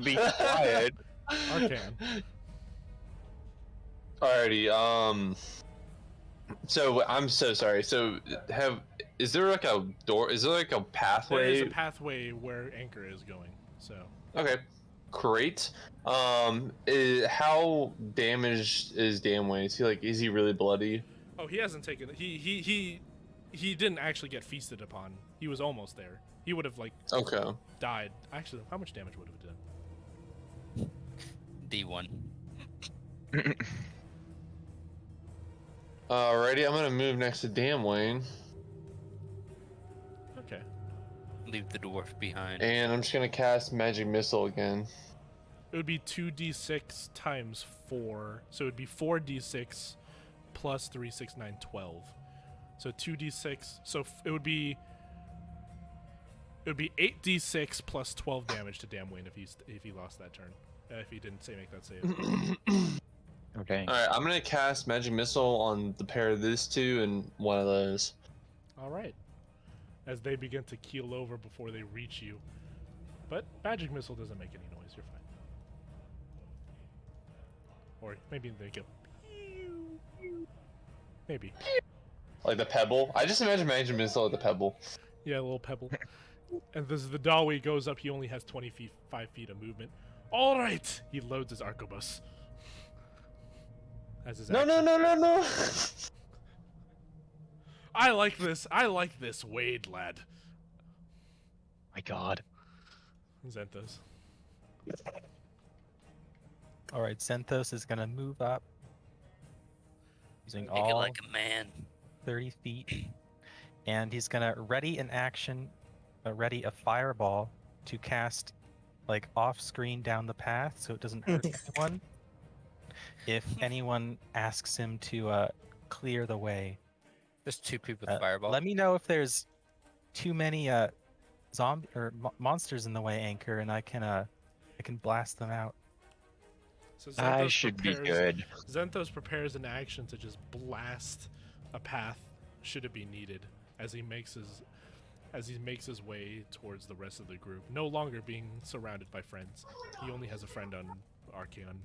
be quiet. Arcan. Alrighty. So I'm so sorry. So is there like a door? Is there like a There pathway? is a pathway where Anchor is going. So Okay, great. How damaged is Damway? Is he really bloody? oh, he hasn't taken it. He didn't actually get feasted upon. He was almost there. He would have Okay. died. Actually, how much damage would have it done? D1. Alrighty, I'm gonna move next to Damwayne, Okay. Leave the dwarf behind. and I'm just gonna cast Magic Missile again. It would be 2d6 times 4, so it would be 4d6 plus 3, 6, 9, 12. So 2d6. So it would be 8d6 plus 12 damage to Damwayne if he lost that turn. If he didn't make that save. Okay. Alright, I'm gonna cast Magic Missile on the pair of these 2 and one of those. All right. As they begin to keel over before they reach you, but magic missile doesn't make any noise. You're fine. Or maybe they go. Maybe. Like the pebble. I just imagine Magic Missile like the pebble. Yeah, a little pebble. And as the Dawi goes up, he only has 5 feet of movement. All right, he loads his arquebus. As his No, action. no. I like this. Wade lad. My God. Zenthos. Alright, Zenthos is gonna move up. Using Make it all like a man. 30 feet. And he's gonna ready an action, ready a fireball to cast off screen down the path so it doesn't hurt anyone. If anyone asks him to clear the way. There's 2 people with fireball. Let me know if there's too many zombie or monsters in the way, Anchor, and I can blast them out. So I should be good. Zenthos prepares an action to just blast a path should it be needed as he makes his way towards the rest of the group, no longer being surrounded by friends. He only has a friend on Archeon.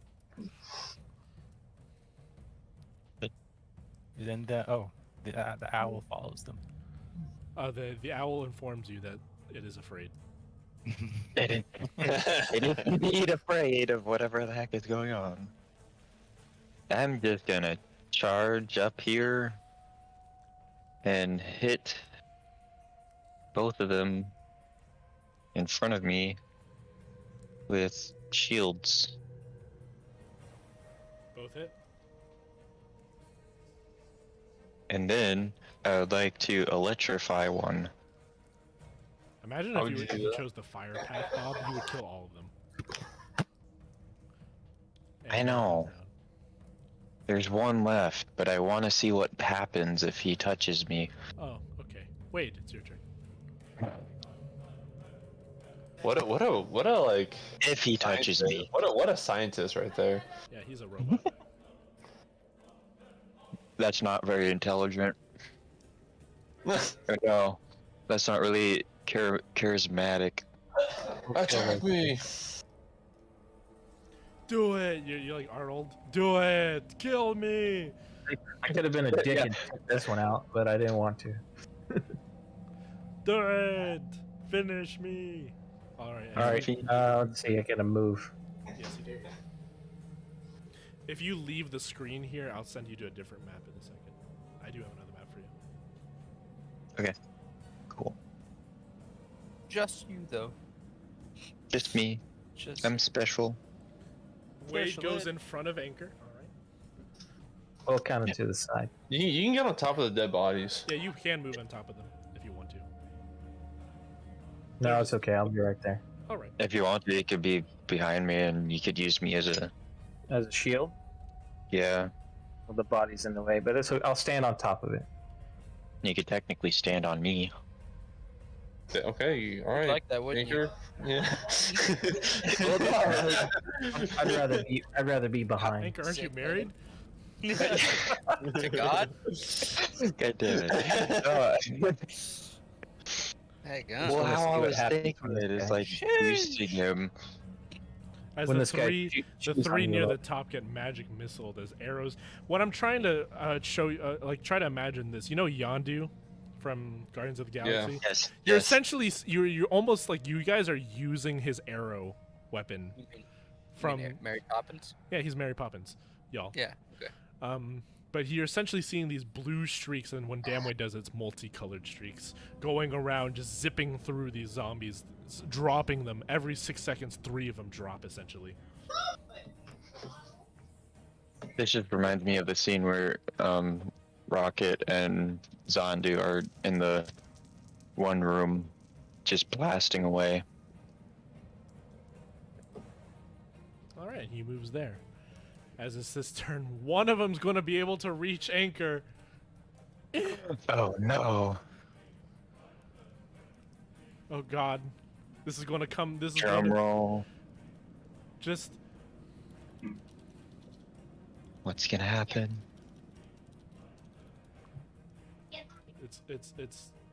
Then the owl follows them. The owl informs you that it is afraid. It is indeed afraid of whatever the heck is going on. I'm just gonna charge up here and hit both of them in front of me with shields. Both hit? And then I would like to electrify one. Imagine How if would you, you do you that? chose the fire path, Bob, you would kill all of them. I know. There's one left, but I want to see what happens if he touches me. Oh, okay. Wade, it's your turn. What a like. If he touches me. What a scientist right there. Yeah, he's a robot. That's not very intelligent. No, that's not really charismatic. Attack me. Do it! You're like Arnold. Do it! Kill me! I could have been a dick and took this one out, but I didn't want to. Do it! Finish me! Alright. All right, let's see. I gotta move. Yes, you do. If you leave the screen here, I'll send you to a different map in a second. I do have another map for you. Okay. Cool. Just you though. Just me. Just I'm special. Wade Special goes ed. in front of Anchor. Alright. We'll count it to the side. You can get on top of the dead bodies. Yeah, you can move on top of them if you want to. No, it's okay. I'll be right there. Alright. If you want to, it could be behind me, and you could use me as a. As a shield. Yeah. Well, the body's in the way, but I'll stand on top of it. You could technically stand on me. Okay, all right. like that, wouldn't you? Anchor. Yeah. I'd rather be behind. Anchor, aren't you married? To God? God damn it. Hey, Well, God. Well, let's how see I what was happens thinking with it this is guy. like boosting him. As When the this guy three, shoots the three on near you the up. top get magic missiled as arrows. What I'm trying to show you, try to imagine this. You know Yondu from Guardians of the Galaxy? Yes. You're yes. essentially you're almost like you guys are using his arrow weapon You mean from Mary Poppins? yeah, he's Mary Poppins, y'all. Yeah. Okay. But you're essentially seeing these blue streaks, and when Damway does it, it's multicolored streaks going around, just zipping through these zombies, dropping them every 6 seconds. 3 of them drop essentially. This just reminds me of the scene where Rocket and Zandu are in the one room just blasting away. All right, he moves there. As it's this turn, one of them's going to be able to reach Anchor. Oh no. Oh God, this is going to come. This is going Drum to roll. just. What's gonna happen?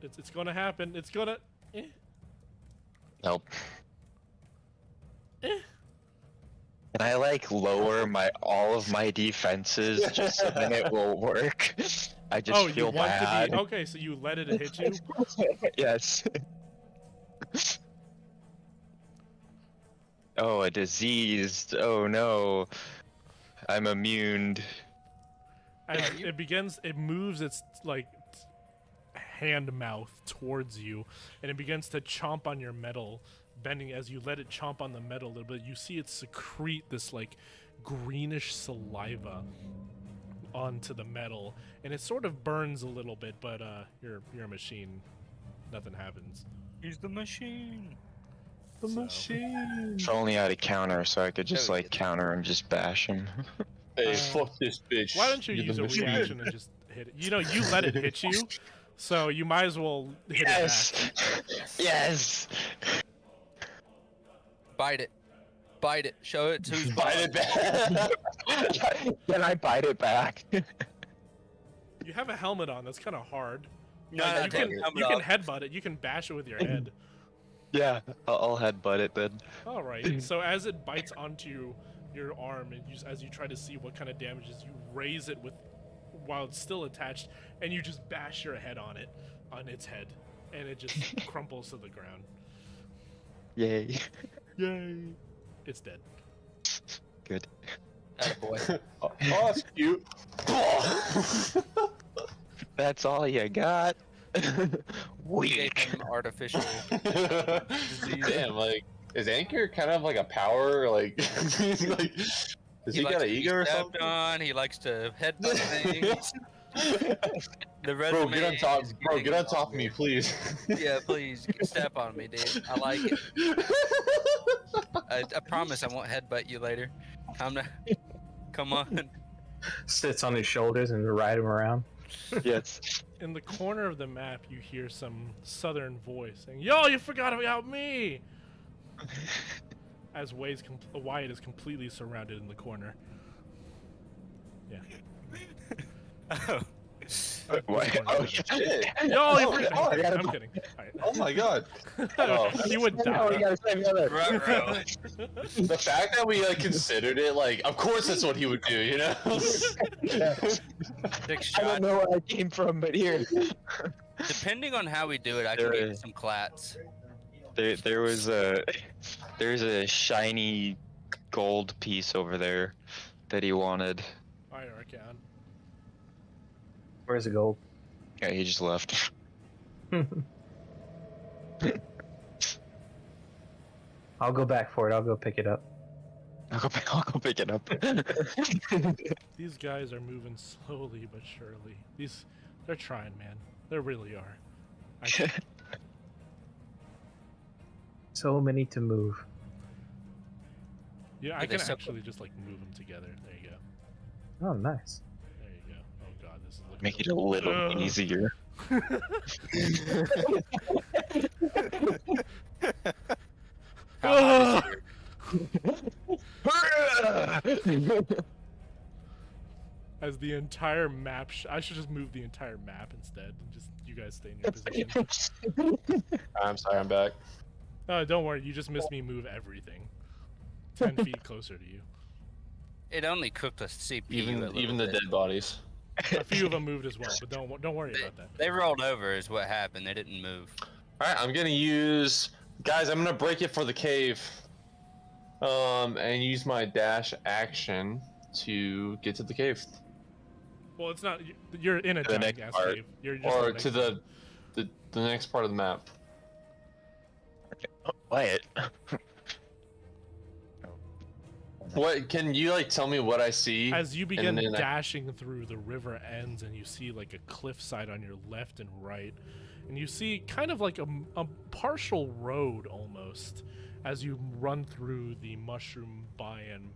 It's going to happen. It's going to. Nope. Can I like lower all of my defenses just so then it will work? I just Oh, you feel want bad. to be okay? So you let it hit you. Yes. Oh, a disease. Oh no. I'm immune. As it begins, it moves its like hand mouth towards you, and it begins to chomp on your metal, bending as you let it chomp on the metal a little bit. You see it secrete this like greenish saliva onto the metal, and it sort of burns a little bit, but you're a machine. Nothing happens. He's the machine. The So- machine. If only I had a counter so I could just Oh, like yeah. counter and just bash him. Hey, fuck this bitch. Why don't you You're use the a machine. reaction and just hit it? You know, you let it hit you, so you might as well hit it Yes! Yes! Bite it. Bite it. Show it to who's Bite it back. Can I bite it back? back. You have a helmet on. That's kind of hard. No, Like, no, you take can your helmet you can off. headbutt it. You can bash it with your head. Yeah, I'll headbutt it then. All right. So as it bites onto your arm, and as you try to see what kind of damages, you raise it with while it's still attached, and you just bash your head on its head, and it just crumples to the ground. Yay. Yay! It's dead. Good. Attaboy. Oh, that's cute. That's all you got? We gave Weak. him artificial. Damn, like, is Anchor kind of like a power? Like, like does he likes got to an be ego or stepped something? on. He likes to headbutt things. The Bro, resume get on top. is Bro, getting get on top of me, longer. please. Yeah, please step on me, dude. I like it. I promise I won't headbutt you later. I'm not. Come on. Sits on his shoulders and ride him around. Yes. In the corner of the map, you hear some southern voice saying, "Yo, you forgot about me!" As Wyatt is completely surrounded in the corner. Yeah. Oh. What? Oh, Shit. No, Oh, you're oh, I gotta- I'm kidding. All right. Oh my god. Oh. He would die. The fact that we like considered it, like, of course that's what he would do, you know? Big I shot. don't know where I came from, but here. Depending on how we do it, I can There give you is- some clats. There's a shiny gold piece over there that he wanted. All right, Arcan. Where's the gold? Yeah, he just left. I'll go back for it. I'll go pick it up. I'll go pick it up. These guys are moving slowly but surely. They're trying, man. They really are. So many to move. Yeah, I Are they can so- actually just like move them together. There you go. Oh, nice. There you go. Oh god, this is looking Make it a little Ugh. easier. How hot is your- As the entire map, I should just move the entire map instead, and just you guys stay in your position. I'm sorry, I'm back. Oh, don't worry, you just missed me move everything. 10 feet closer to you. It only cooked a CPU. a Even little the bit. dead bodies. A few of them moved as well, but don't worry about that. They rolled over, is what happened. They didn't move. Alright, I'm gonna use... Guys, I'm gonna break it for the cave. And use my dash action to get to the cave. Well, it's not. You're in a To the giant next gas part. cave. You're just Or next to the next part of the map. Wyatt. What, can you like tell me what I see? As you begin then dashing through, the river ends, and you see like a cliffside on your left and right, and you see kind of like a partial road almost as you run through the mushroom biome,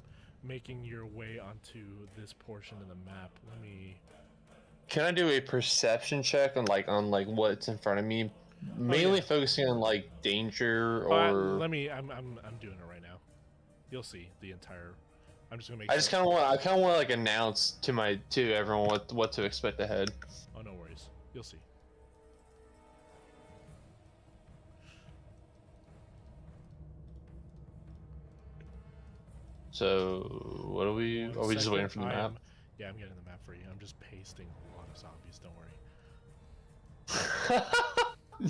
making your way onto this portion of the map. Let me. Can I do a perception check on what's in front of me? Mainly focusing on like danger or. Let me. I'm doing it right now. You'll see the entire. I'm just gonna make. I just kind of want to like announce to everyone what to expect ahead. Oh, no worries. You'll see. So what are we? Are we just waiting for the map? Yeah, I'm getting the map for you. I'm just pasting a lot of zombies. Don't worry.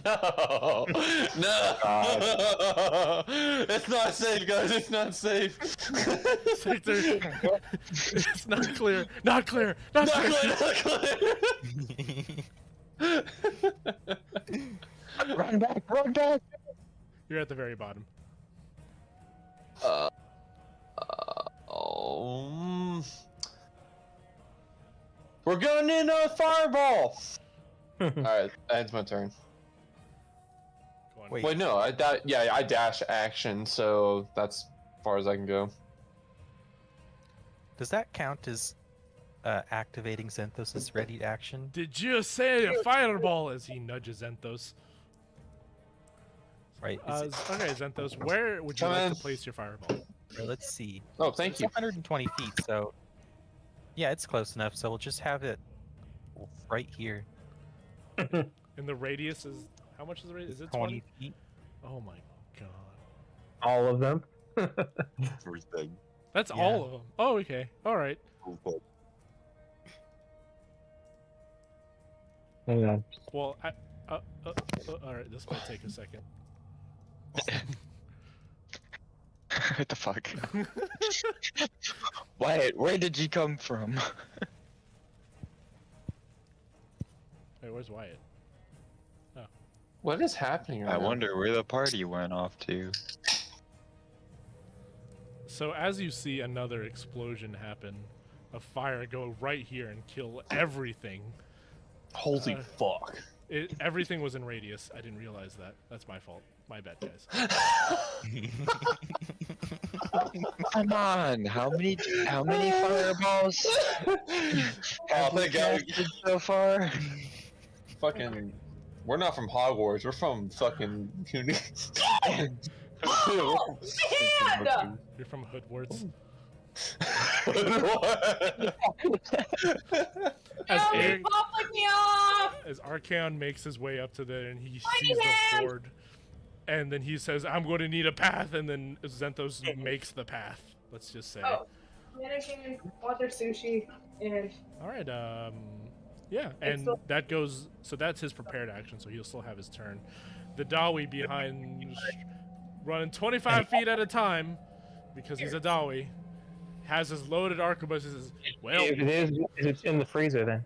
No, no, it's not safe, guys. It's not safe. Sector. It's not clear. Not clear. Not Not clear. clear, not clear. Run back! Run back! You're at the very bottom. We're going in a fireball. All right, that's my turn. Go on. Wait, no, I dash action, so that's as far as I can go. Does that count as activating Zenthos' ready action? Did you say a fireball? As he nudges Zenthos. Right. Is it, Okay, Zenthos, where would you Come like in. to place your fireball? let's see. Oh, thank It's you. 120 feet, so yeah, it's close enough. So we'll just have it right here. And the radius is how much is the radius? Is it 20 20? feet. Oh my god. All of them. Everything. That's Yeah. all of them. Oh, okay. All right. Hang on. Well, all right. This might take a second. What the fuck? Wyatt, where did you come from? Wait, where's Wyatt? What is happening right I now? wonder where the party went off to. So as you see another explosion happen, a fire go right here and kill everything. Holy Uh, fuck. Everything was in radius. I didn't realize that. That's my fault. My bad, guys. Come on, how many fireballs Oh, have we thank God. casted so far? Fucking. We're not from Hogwarts. We're from fucking. You're from Hoodwarts. as No, Eric, stop flick me off! as Archaon makes his way up to there and he sees the horde, and then he says, "I'm going to need a path," and then Zenthos makes the path. Let's just say. Oh, mannequin, water sushi, and All right. Yeah, and still- that goes. So that's his prepared action. So he'll still have his turn. The Dawi behind, running 25 feet at a time, because he's a Dawi, has his loaded arquebus. He says, "Well, If it is, it's in the freezer then.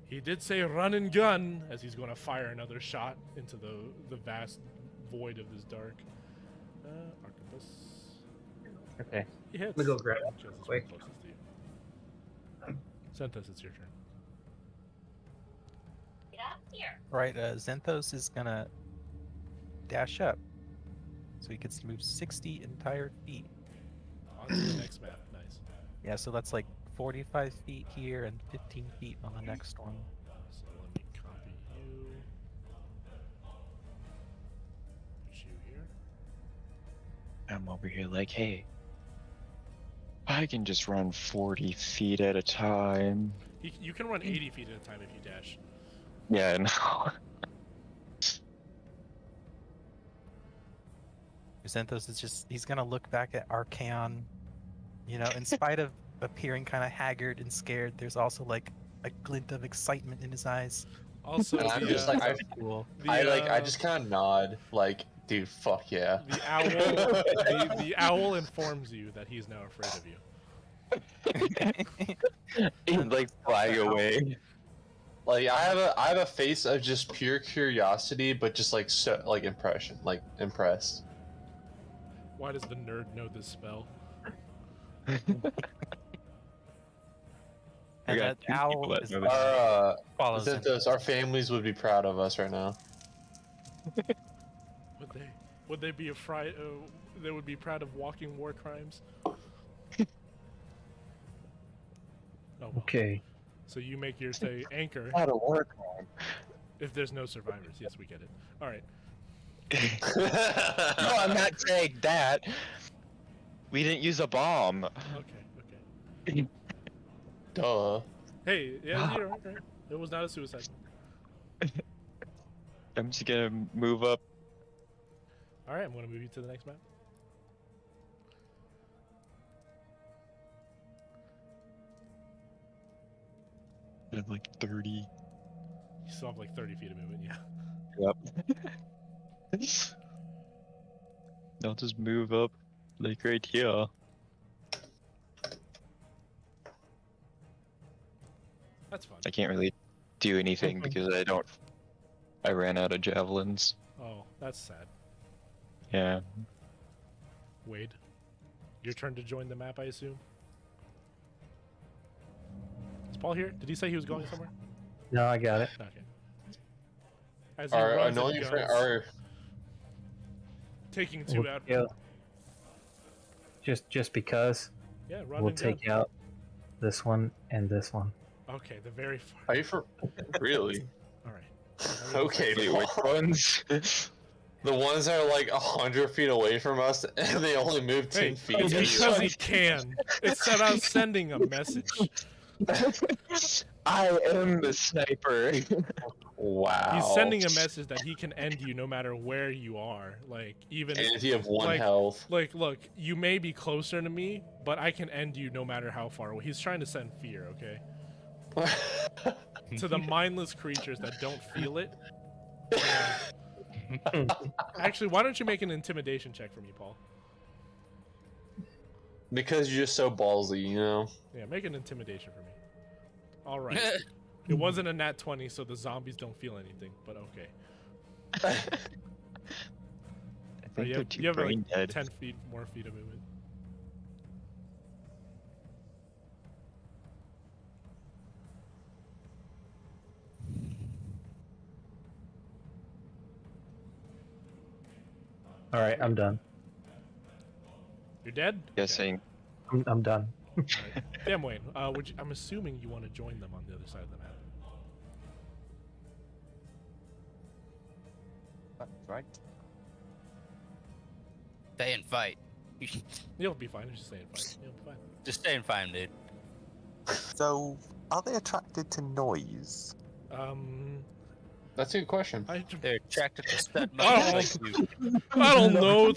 he did say run and gun," as he's going to fire another shot into the vast void of this dark. Arquebus. Okay. He hits. Let me go grab it Just as quick. closest to you. Sentos, it's your turn. Right, Zenthos is gonna dash up, so he gets to move 60 entire feet. On to the next map. Nice. Yeah, so that's like 45 feet here and 15 feet on the next one. So let me copy you. Put you here. I'm over here like, hey, I can just run 40 feet at a time. You can run 80 feet at a time if you dash. Yeah, no. Zenthos is he's gonna look back at Archaon. You know, in spite of appearing kind of haggard and scared, there's also like a glint of excitement in his eyes. Also, And I'm the, just like, Cool. I just kind of nod, like, dude, fuck yeah. the owl. the owl informs you that he's now afraid of you. He'd like fly away. Like I have a face of just pure curiosity, but just like so like impressed. Why does the nerd know this spell? And that owl is Our follows him. Zenthos, our families would be proud of us right now. Would they be afraid? They would be proud of walking war crimes. Oh, well. Okay. So you make your say anchor Not a war crime. if there's no survivors. Yes, we get it. All right. No, I'm not saying that. We didn't use a bomb. Okay. Duh. Hey, yeah, you're right. It was not a suicide. I'm just gonna move up. All right, I'm going to move you to the next map. I have like 30. You still have like 30 feet of movement, yeah. Yep. I'll just move up, like right here. That's fun. I can't really do anything because I ran out of javelins. Oh, that's sad. Yeah. Wade, your turn to join the map, I assume? Is Paul here? Did he say he was going somewhere? No, I got it. Okay. As he Our runs and annoying friend, guns, our taking two out. Yeah. Just because Yeah, run we'll and gun. take out this one and this one. Okay, the very far. are you for really? All right. Okay, Wait, which Paul. ones? The ones that are like 100 feet away from us, and they only move 10 Hey, feet. it's because he can. It's about sending a message. I am the sniper. Wow. He's sending a message that he can end you no matter where you are. Like, even And if you have one like- health. like, look, you may be closer to me, but I can end you no matter how far away. He's trying to send fear, okay? To the mindless creatures that don't feel it. Actually, why don't you make an intimidation check for me, Paul? Because you're just so ballsy, you know? Yeah, make an intimidation for me. All right. It wasn't a nat 20, so the zombies don't feel anything, but okay. I Oh, think you they're have, too you have like brain dead. 10 more feet of movement. All right, I'm done. You're dead? Guessing. I'm done. Okay. Alright. Damn, Wayne. I'm assuming you want to join them on the other side of the map. That's right. Stay and fight. You'll be fine. Just stay in fight. You'll be fine. Just stay and fight him, dude. So, Are they attracted to noise? That's a good question. They're attracted to stud Oh. monkeys like you. I don't know.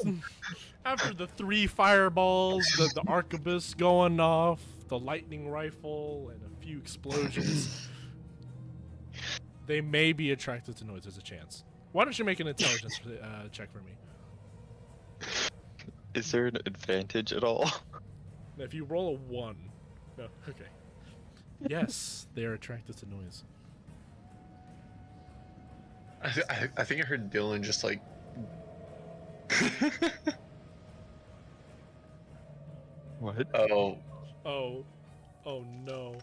After the 3 fireballs, the arquebus going off, the lightning rifle, and a few explosions, they may be attracted to noise. There's a chance. Why don't you make an intelligence check for me? Is there an advantage at all? If you roll a 1. No, okay. Yes, they are attracted to noise. I think I heard Dylan just like. What? Oh. Oh no.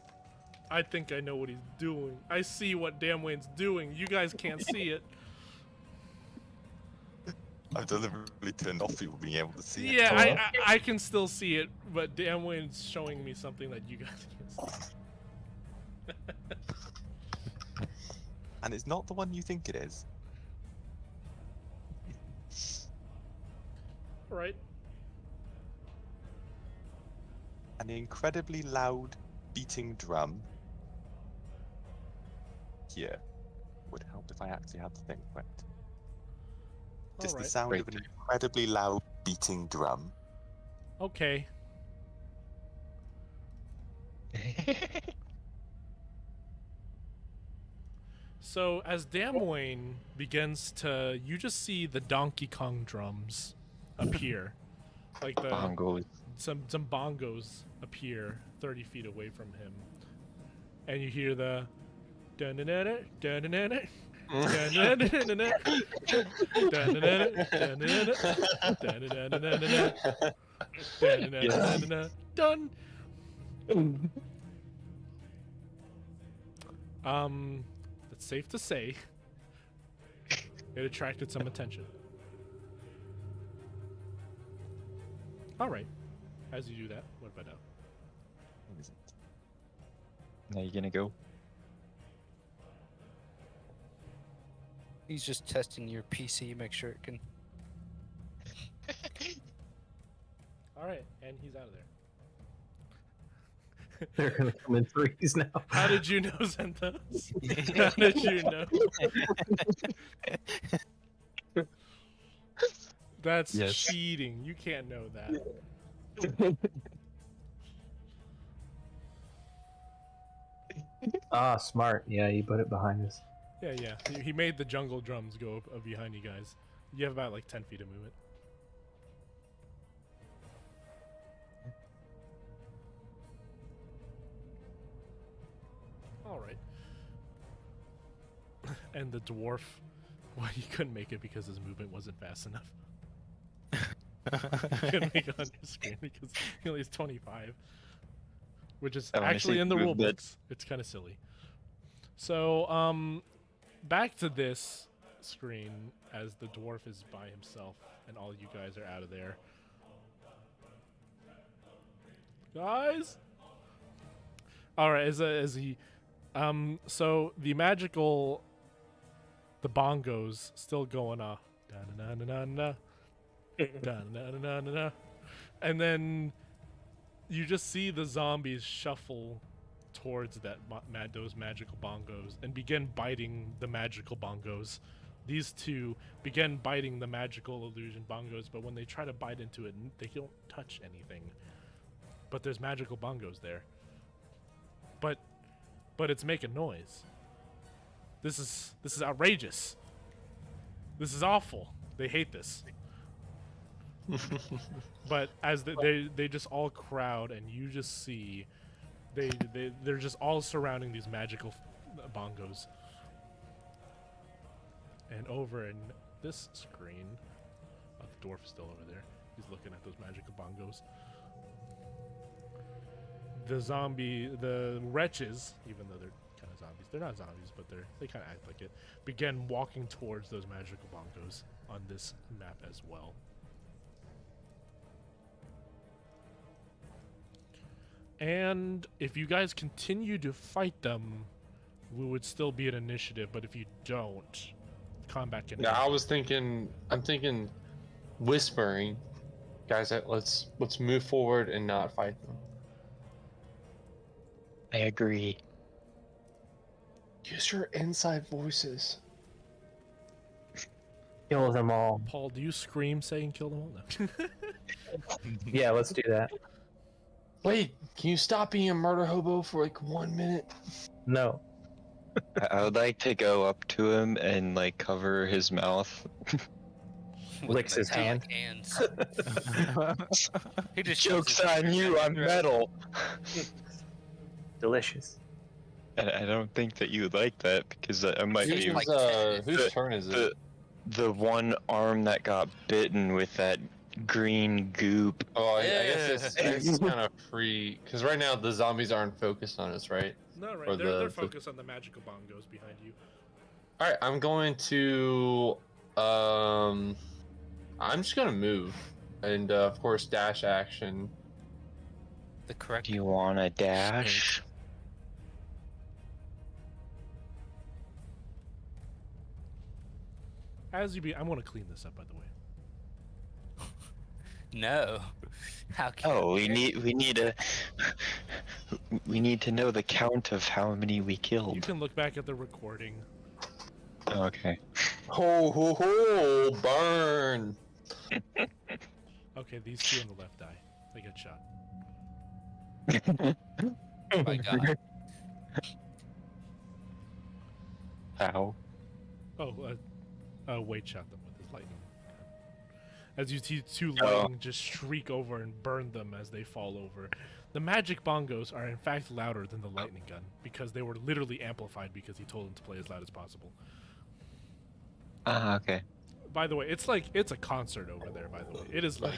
I think I know what he's doing. I see what Damwayne's doing. You guys can't see it. I've deliberately turned off people being able to see it. Yeah, I can still see it, but Damwayne's showing me something that you guys can't see. And it's not the one you think it is. Right. An incredibly loud beating drum. Here would help if I actually had the thing correct. Just the Alright. sound of an incredibly loud beating drum. Okay. So as Damwayne begins to, you just see the Donkey Kong drums appear, like the Bongos. some bongos appear 30 feet away from him, and you hear the dun-dun-dun-dun, dun-dun-dun-dun, dun-dun-dun-dun-dun, dun-dun-dun-dun, dun-dun-dun-dun-dun, dun-dun-dun-dun-dun, dun. It's safe to say it attracted some attention. All right. As you do that, what about now? What is it? Now you gonna go? He's just testing your PC, make sure it can. All right, and he's out of there. They're gonna come in threes now. How did you know, Zenthos? How did you know? That's Yes. cheating. You can't know that. Ah, smart. Yeah, you put it behind us. Yeah, yeah. He made the jungle drums go up behind you guys. You have about like 10 feet of movement. All right. And the dwarf, well, he couldn't make it because his movement wasn't fast enough. He couldn't make it on your screen because he only has 25, which is I wanna actually see in the rule movement. books. It's kind of silly. So, back to this screen as the dwarf is by himself and all you guys are out of there. Guys. All right, as he, so the magical, the bongos still going off, da-na-na-na-na, da-na-na-na-na, and then you just see the zombies shuffle towards that those magical bongos and begin biting the magical bongos. These two begin biting the magical illusion bongos, but when they try to bite into it, they don't touch anything. But there's magical bongos there. But it's making noise. This is outrageous. This is awful. They hate this. But as they just all crowd, and you just see they're just all surrounding these magical bongos. And over in this screen, the dwarf is still over there. He's looking at those magical bongos. The wretches, even though they're kind of zombies, they're not zombies, but they kind of act like it, begin walking towards those magical bongos on this map as well. And if you guys continue to fight them, we would still be at initiative, but if you don't, combat can No, I'm thinking whispering. Guys, let's move forward and not fight them. I agree. Use your inside voices. Kill them all. Paul, do you scream saying kill them all? No. Yeah, let's do that. Wait, can you stop being a murder hobo for like 1 minute? No. I would like to go up to him and like cover his mouth. With Licks his metallic hands. He just shoves Joke's his on finger you, down I'm your throat. metal. Delicious. I don't think that you would like that because I might Whose, be like whose turn is it? the one arm that got bitten with that green goop. Oh, I guess Yeah. it's kind of free because right now the zombies aren't focused on us, right? No, Or right. They're the- focused on the magical bongos behind you. All right, I'm going to I'm just gonna move, and of course dash action. The correct. Do you want a dash? As you be, I want to clean this up, by the way. No. How can Oh, we need to know the count of how many we You killed. can look back at the recording. Okay. Ho ho ho! Burn! Okay, these two on the left die. They get shot. Oh my god. How? Oh, Wade shot them with his lightning. As you see two Oh. lightning just shriek over and burn them as they fall over. The magic bongos are in fact louder than the lightning gun because they were literally amplified because he told them to play as loud as possible. Ah, okay. By the way, it's a concert over there. By the way, it is like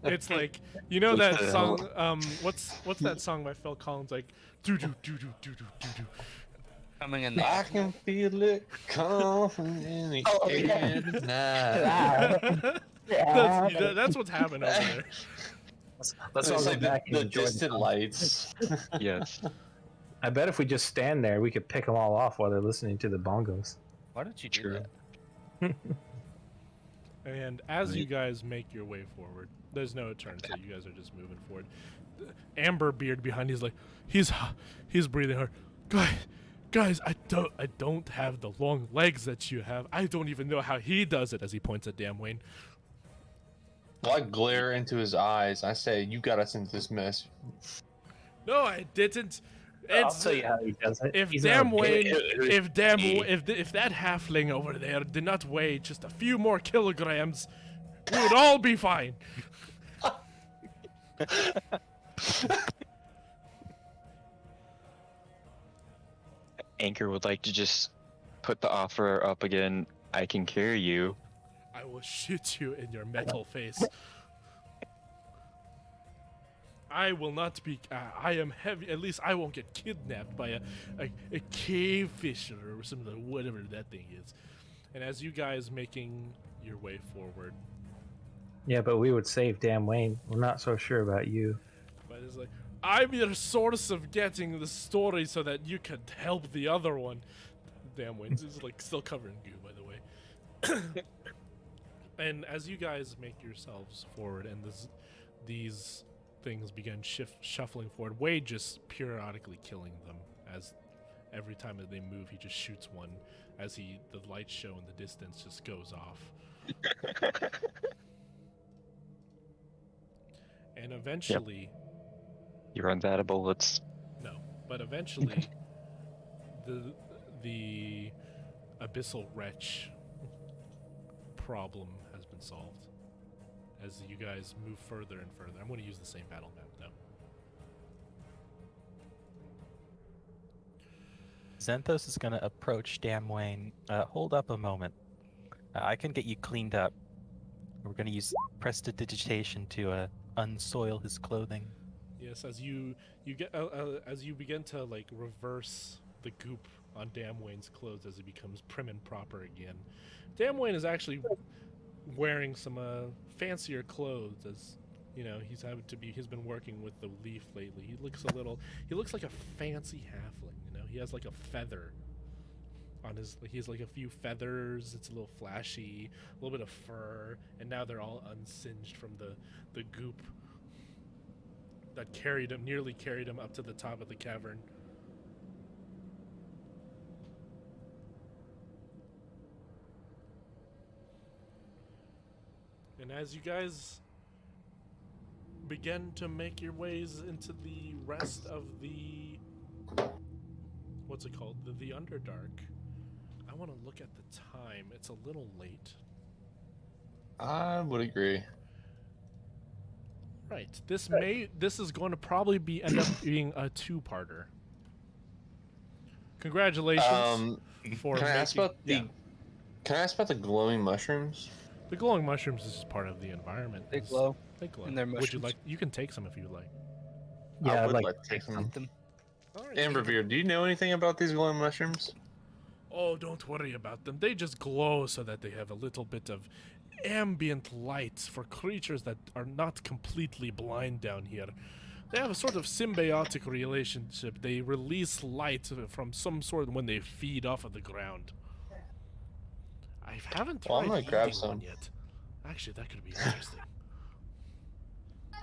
it's like you know that song. What's that song by Phil Collins? Like do do do do do do do do. Coming in the I can feel it coming in the Oh, air tonight. That's what's happening over there. Let's all It's go like back and the enjoy the distant song. lights. Yes. I bet if we just stand there, we could pick them all off while they're listening to the bongos. Why don't you do True. that? And as you guys make your way forward, there's no turn, so you guys are just moving forward. Amber Beard behind you is like, he's breathing hard. Guys, I don't have the long legs that you have. I don't even know how he does it. As he points at Damn Wayne. Well, I glare into his eyes. I say, "You got us into this mess." No, I didn't. I'll tell you how he does it. If He's Damn not a Wayne, bitch. if that halfling over there did not weigh just a few more kilograms, we would all be fine. Anchor would like to just put the offer up again. I can carry you. I will shoot you in your metal face. I will not be. I am heavy. At least I won't get kidnapped by a cave fisher or some of the whatever that thing is. And as you guys making your way forward, Yeah, but we would save Dan Wayne. We're not so sure about you. but it's like I'm your source of getting the story so that you can help the other one. Damn Wayne's is like still covered in goo, by the way. And as you guys make yourselves forward, and these things begin shuffling forward, Wade just periodically killing them. As every time that they move, he just shoots one. As the light show in the distance just goes off. And eventually, You run that of bullets. no, but eventually, the abyssal wretch problem has been solved. As you guys move further and further, I'm going to use the same battle map now. Xanthos is going to approach Damn Wayne. Hold up a moment. I can get you cleaned up. We're going to use prestidigitation to unsoil his clothing. Yes, as you begin to like reverse the goop on Damn Wayne's clothes as he becomes prim and proper again. Damn Wayne is actually wearing some fancier clothes, as you know he's been working with the leaf lately. He looks like a fancy halfling. You know, he has like a feather on his. He has like a few feathers. It's a little flashy, a little bit of fur, and now they're all unsinged from the goop that nearly carried him up to the top of the cavern. And as you guys begin to make your ways into the rest of the what's it called? The Underdark. I want to look at the time. It's a little late. I would agree. Right. This is going to probably end up being a two-parter. Congratulations for Can I ask about yeah. Can I ask about the glowing mushrooms? The glowing mushrooms is part of the environment. They glow. They glow. And they're Would you mushrooms. like? You can take some if you like. Yeah, I I'd would like like to take some. Eat them. All right. Amberveer, do you know anything about these glowing mushrooms? Oh, don't worry about them. They just glow so that they have a little bit of ambient light for creatures that are not completely blind down here. They have a sort of symbiotic relationship. They release light from some sort when they feed off of the ground. I haven't Well, I'm tried gonna grab eating some. one yet. Actually, that could be interesting.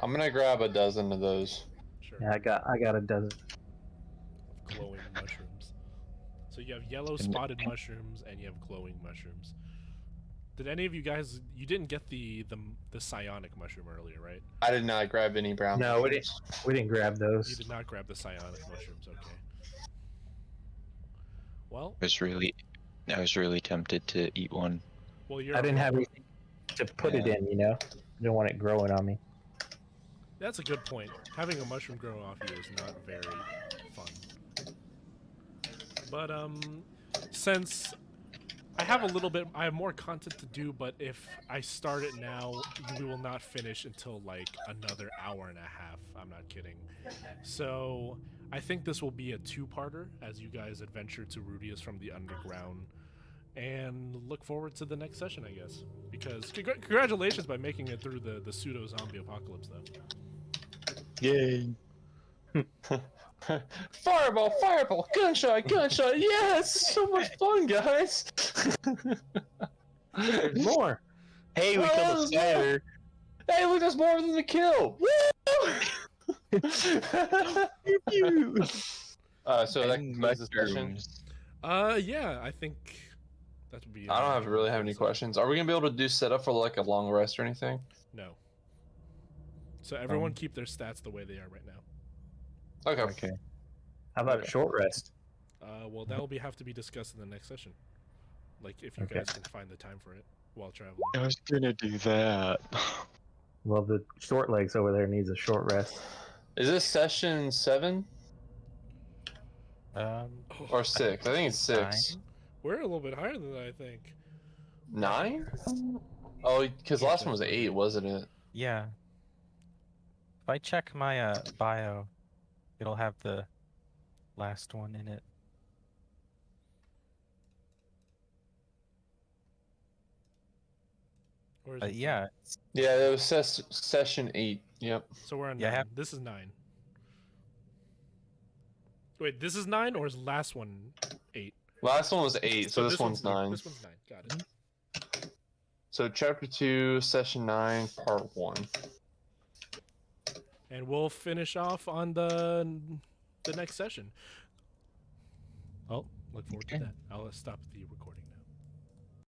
I'm gonna grab a dozen of those. Sure. Yeah, I got a dozen. Of glowing mushrooms. So you have yellow spotted mushrooms and you have glowing mushrooms. Did any of you guys? You didn't get the psionic mushroom earlier, right? I did not grab any brown. No, we mushrooms. didn't grab You those. did not grab the psionic mushrooms. Okay. Well, I was really tempted to eat one. well, you're. I didn't have anything to put it Yeah. in. I didn't want it growing on me. That's a good point. Having a mushroom grow off you is not very fun. But since I have I have more content to do, but if I start it now, we will not finish until like another hour and a half. I'm not kidding. So I think this will be a two-parter as you guys adventure to Rudius from the underground, and look forward to the next session, I guess. Because congratulations by making it through the pseudo zombie apocalypse, though. Yay! Fireball, fireball, gunshot, gunshot. Yes, so much fun, guys. There's more. Hey, we Oh, killed a there's spider. Hey, look, there's more than the kill. Woo! So that concludes the session. Yeah, I think that would be. I don't really have any questions. Are we gonna be able to do setup for like a long rest or anything? No. So everyone keep their stats the way they are right now. Okay. Okay. How about Okay. a short rest? Well, that will have to be discussed in the next session. Like, if you Okay. guys can find the time for it while traveling. I was gonna do that. Well, the short legs over there needs a short rest. Is this session 7 or 6? I think it's 6. We're a little bit higher than that, I think. 9? Oh, because last one was 8, wasn't it? Yeah. If I check my bio, it'll have the last one in it. Or is it Yeah. Yeah, it was session 8. Yep. So we're on Yeah, 9. This is 9. Wait, this is 9 or is last one 8? Last one was 8, so this one's 9. This one's 9. Got it. So chapter 2, session 9, part 1. And we'll finish off on the next session. Oh, look forward to that. I'll stop the recording.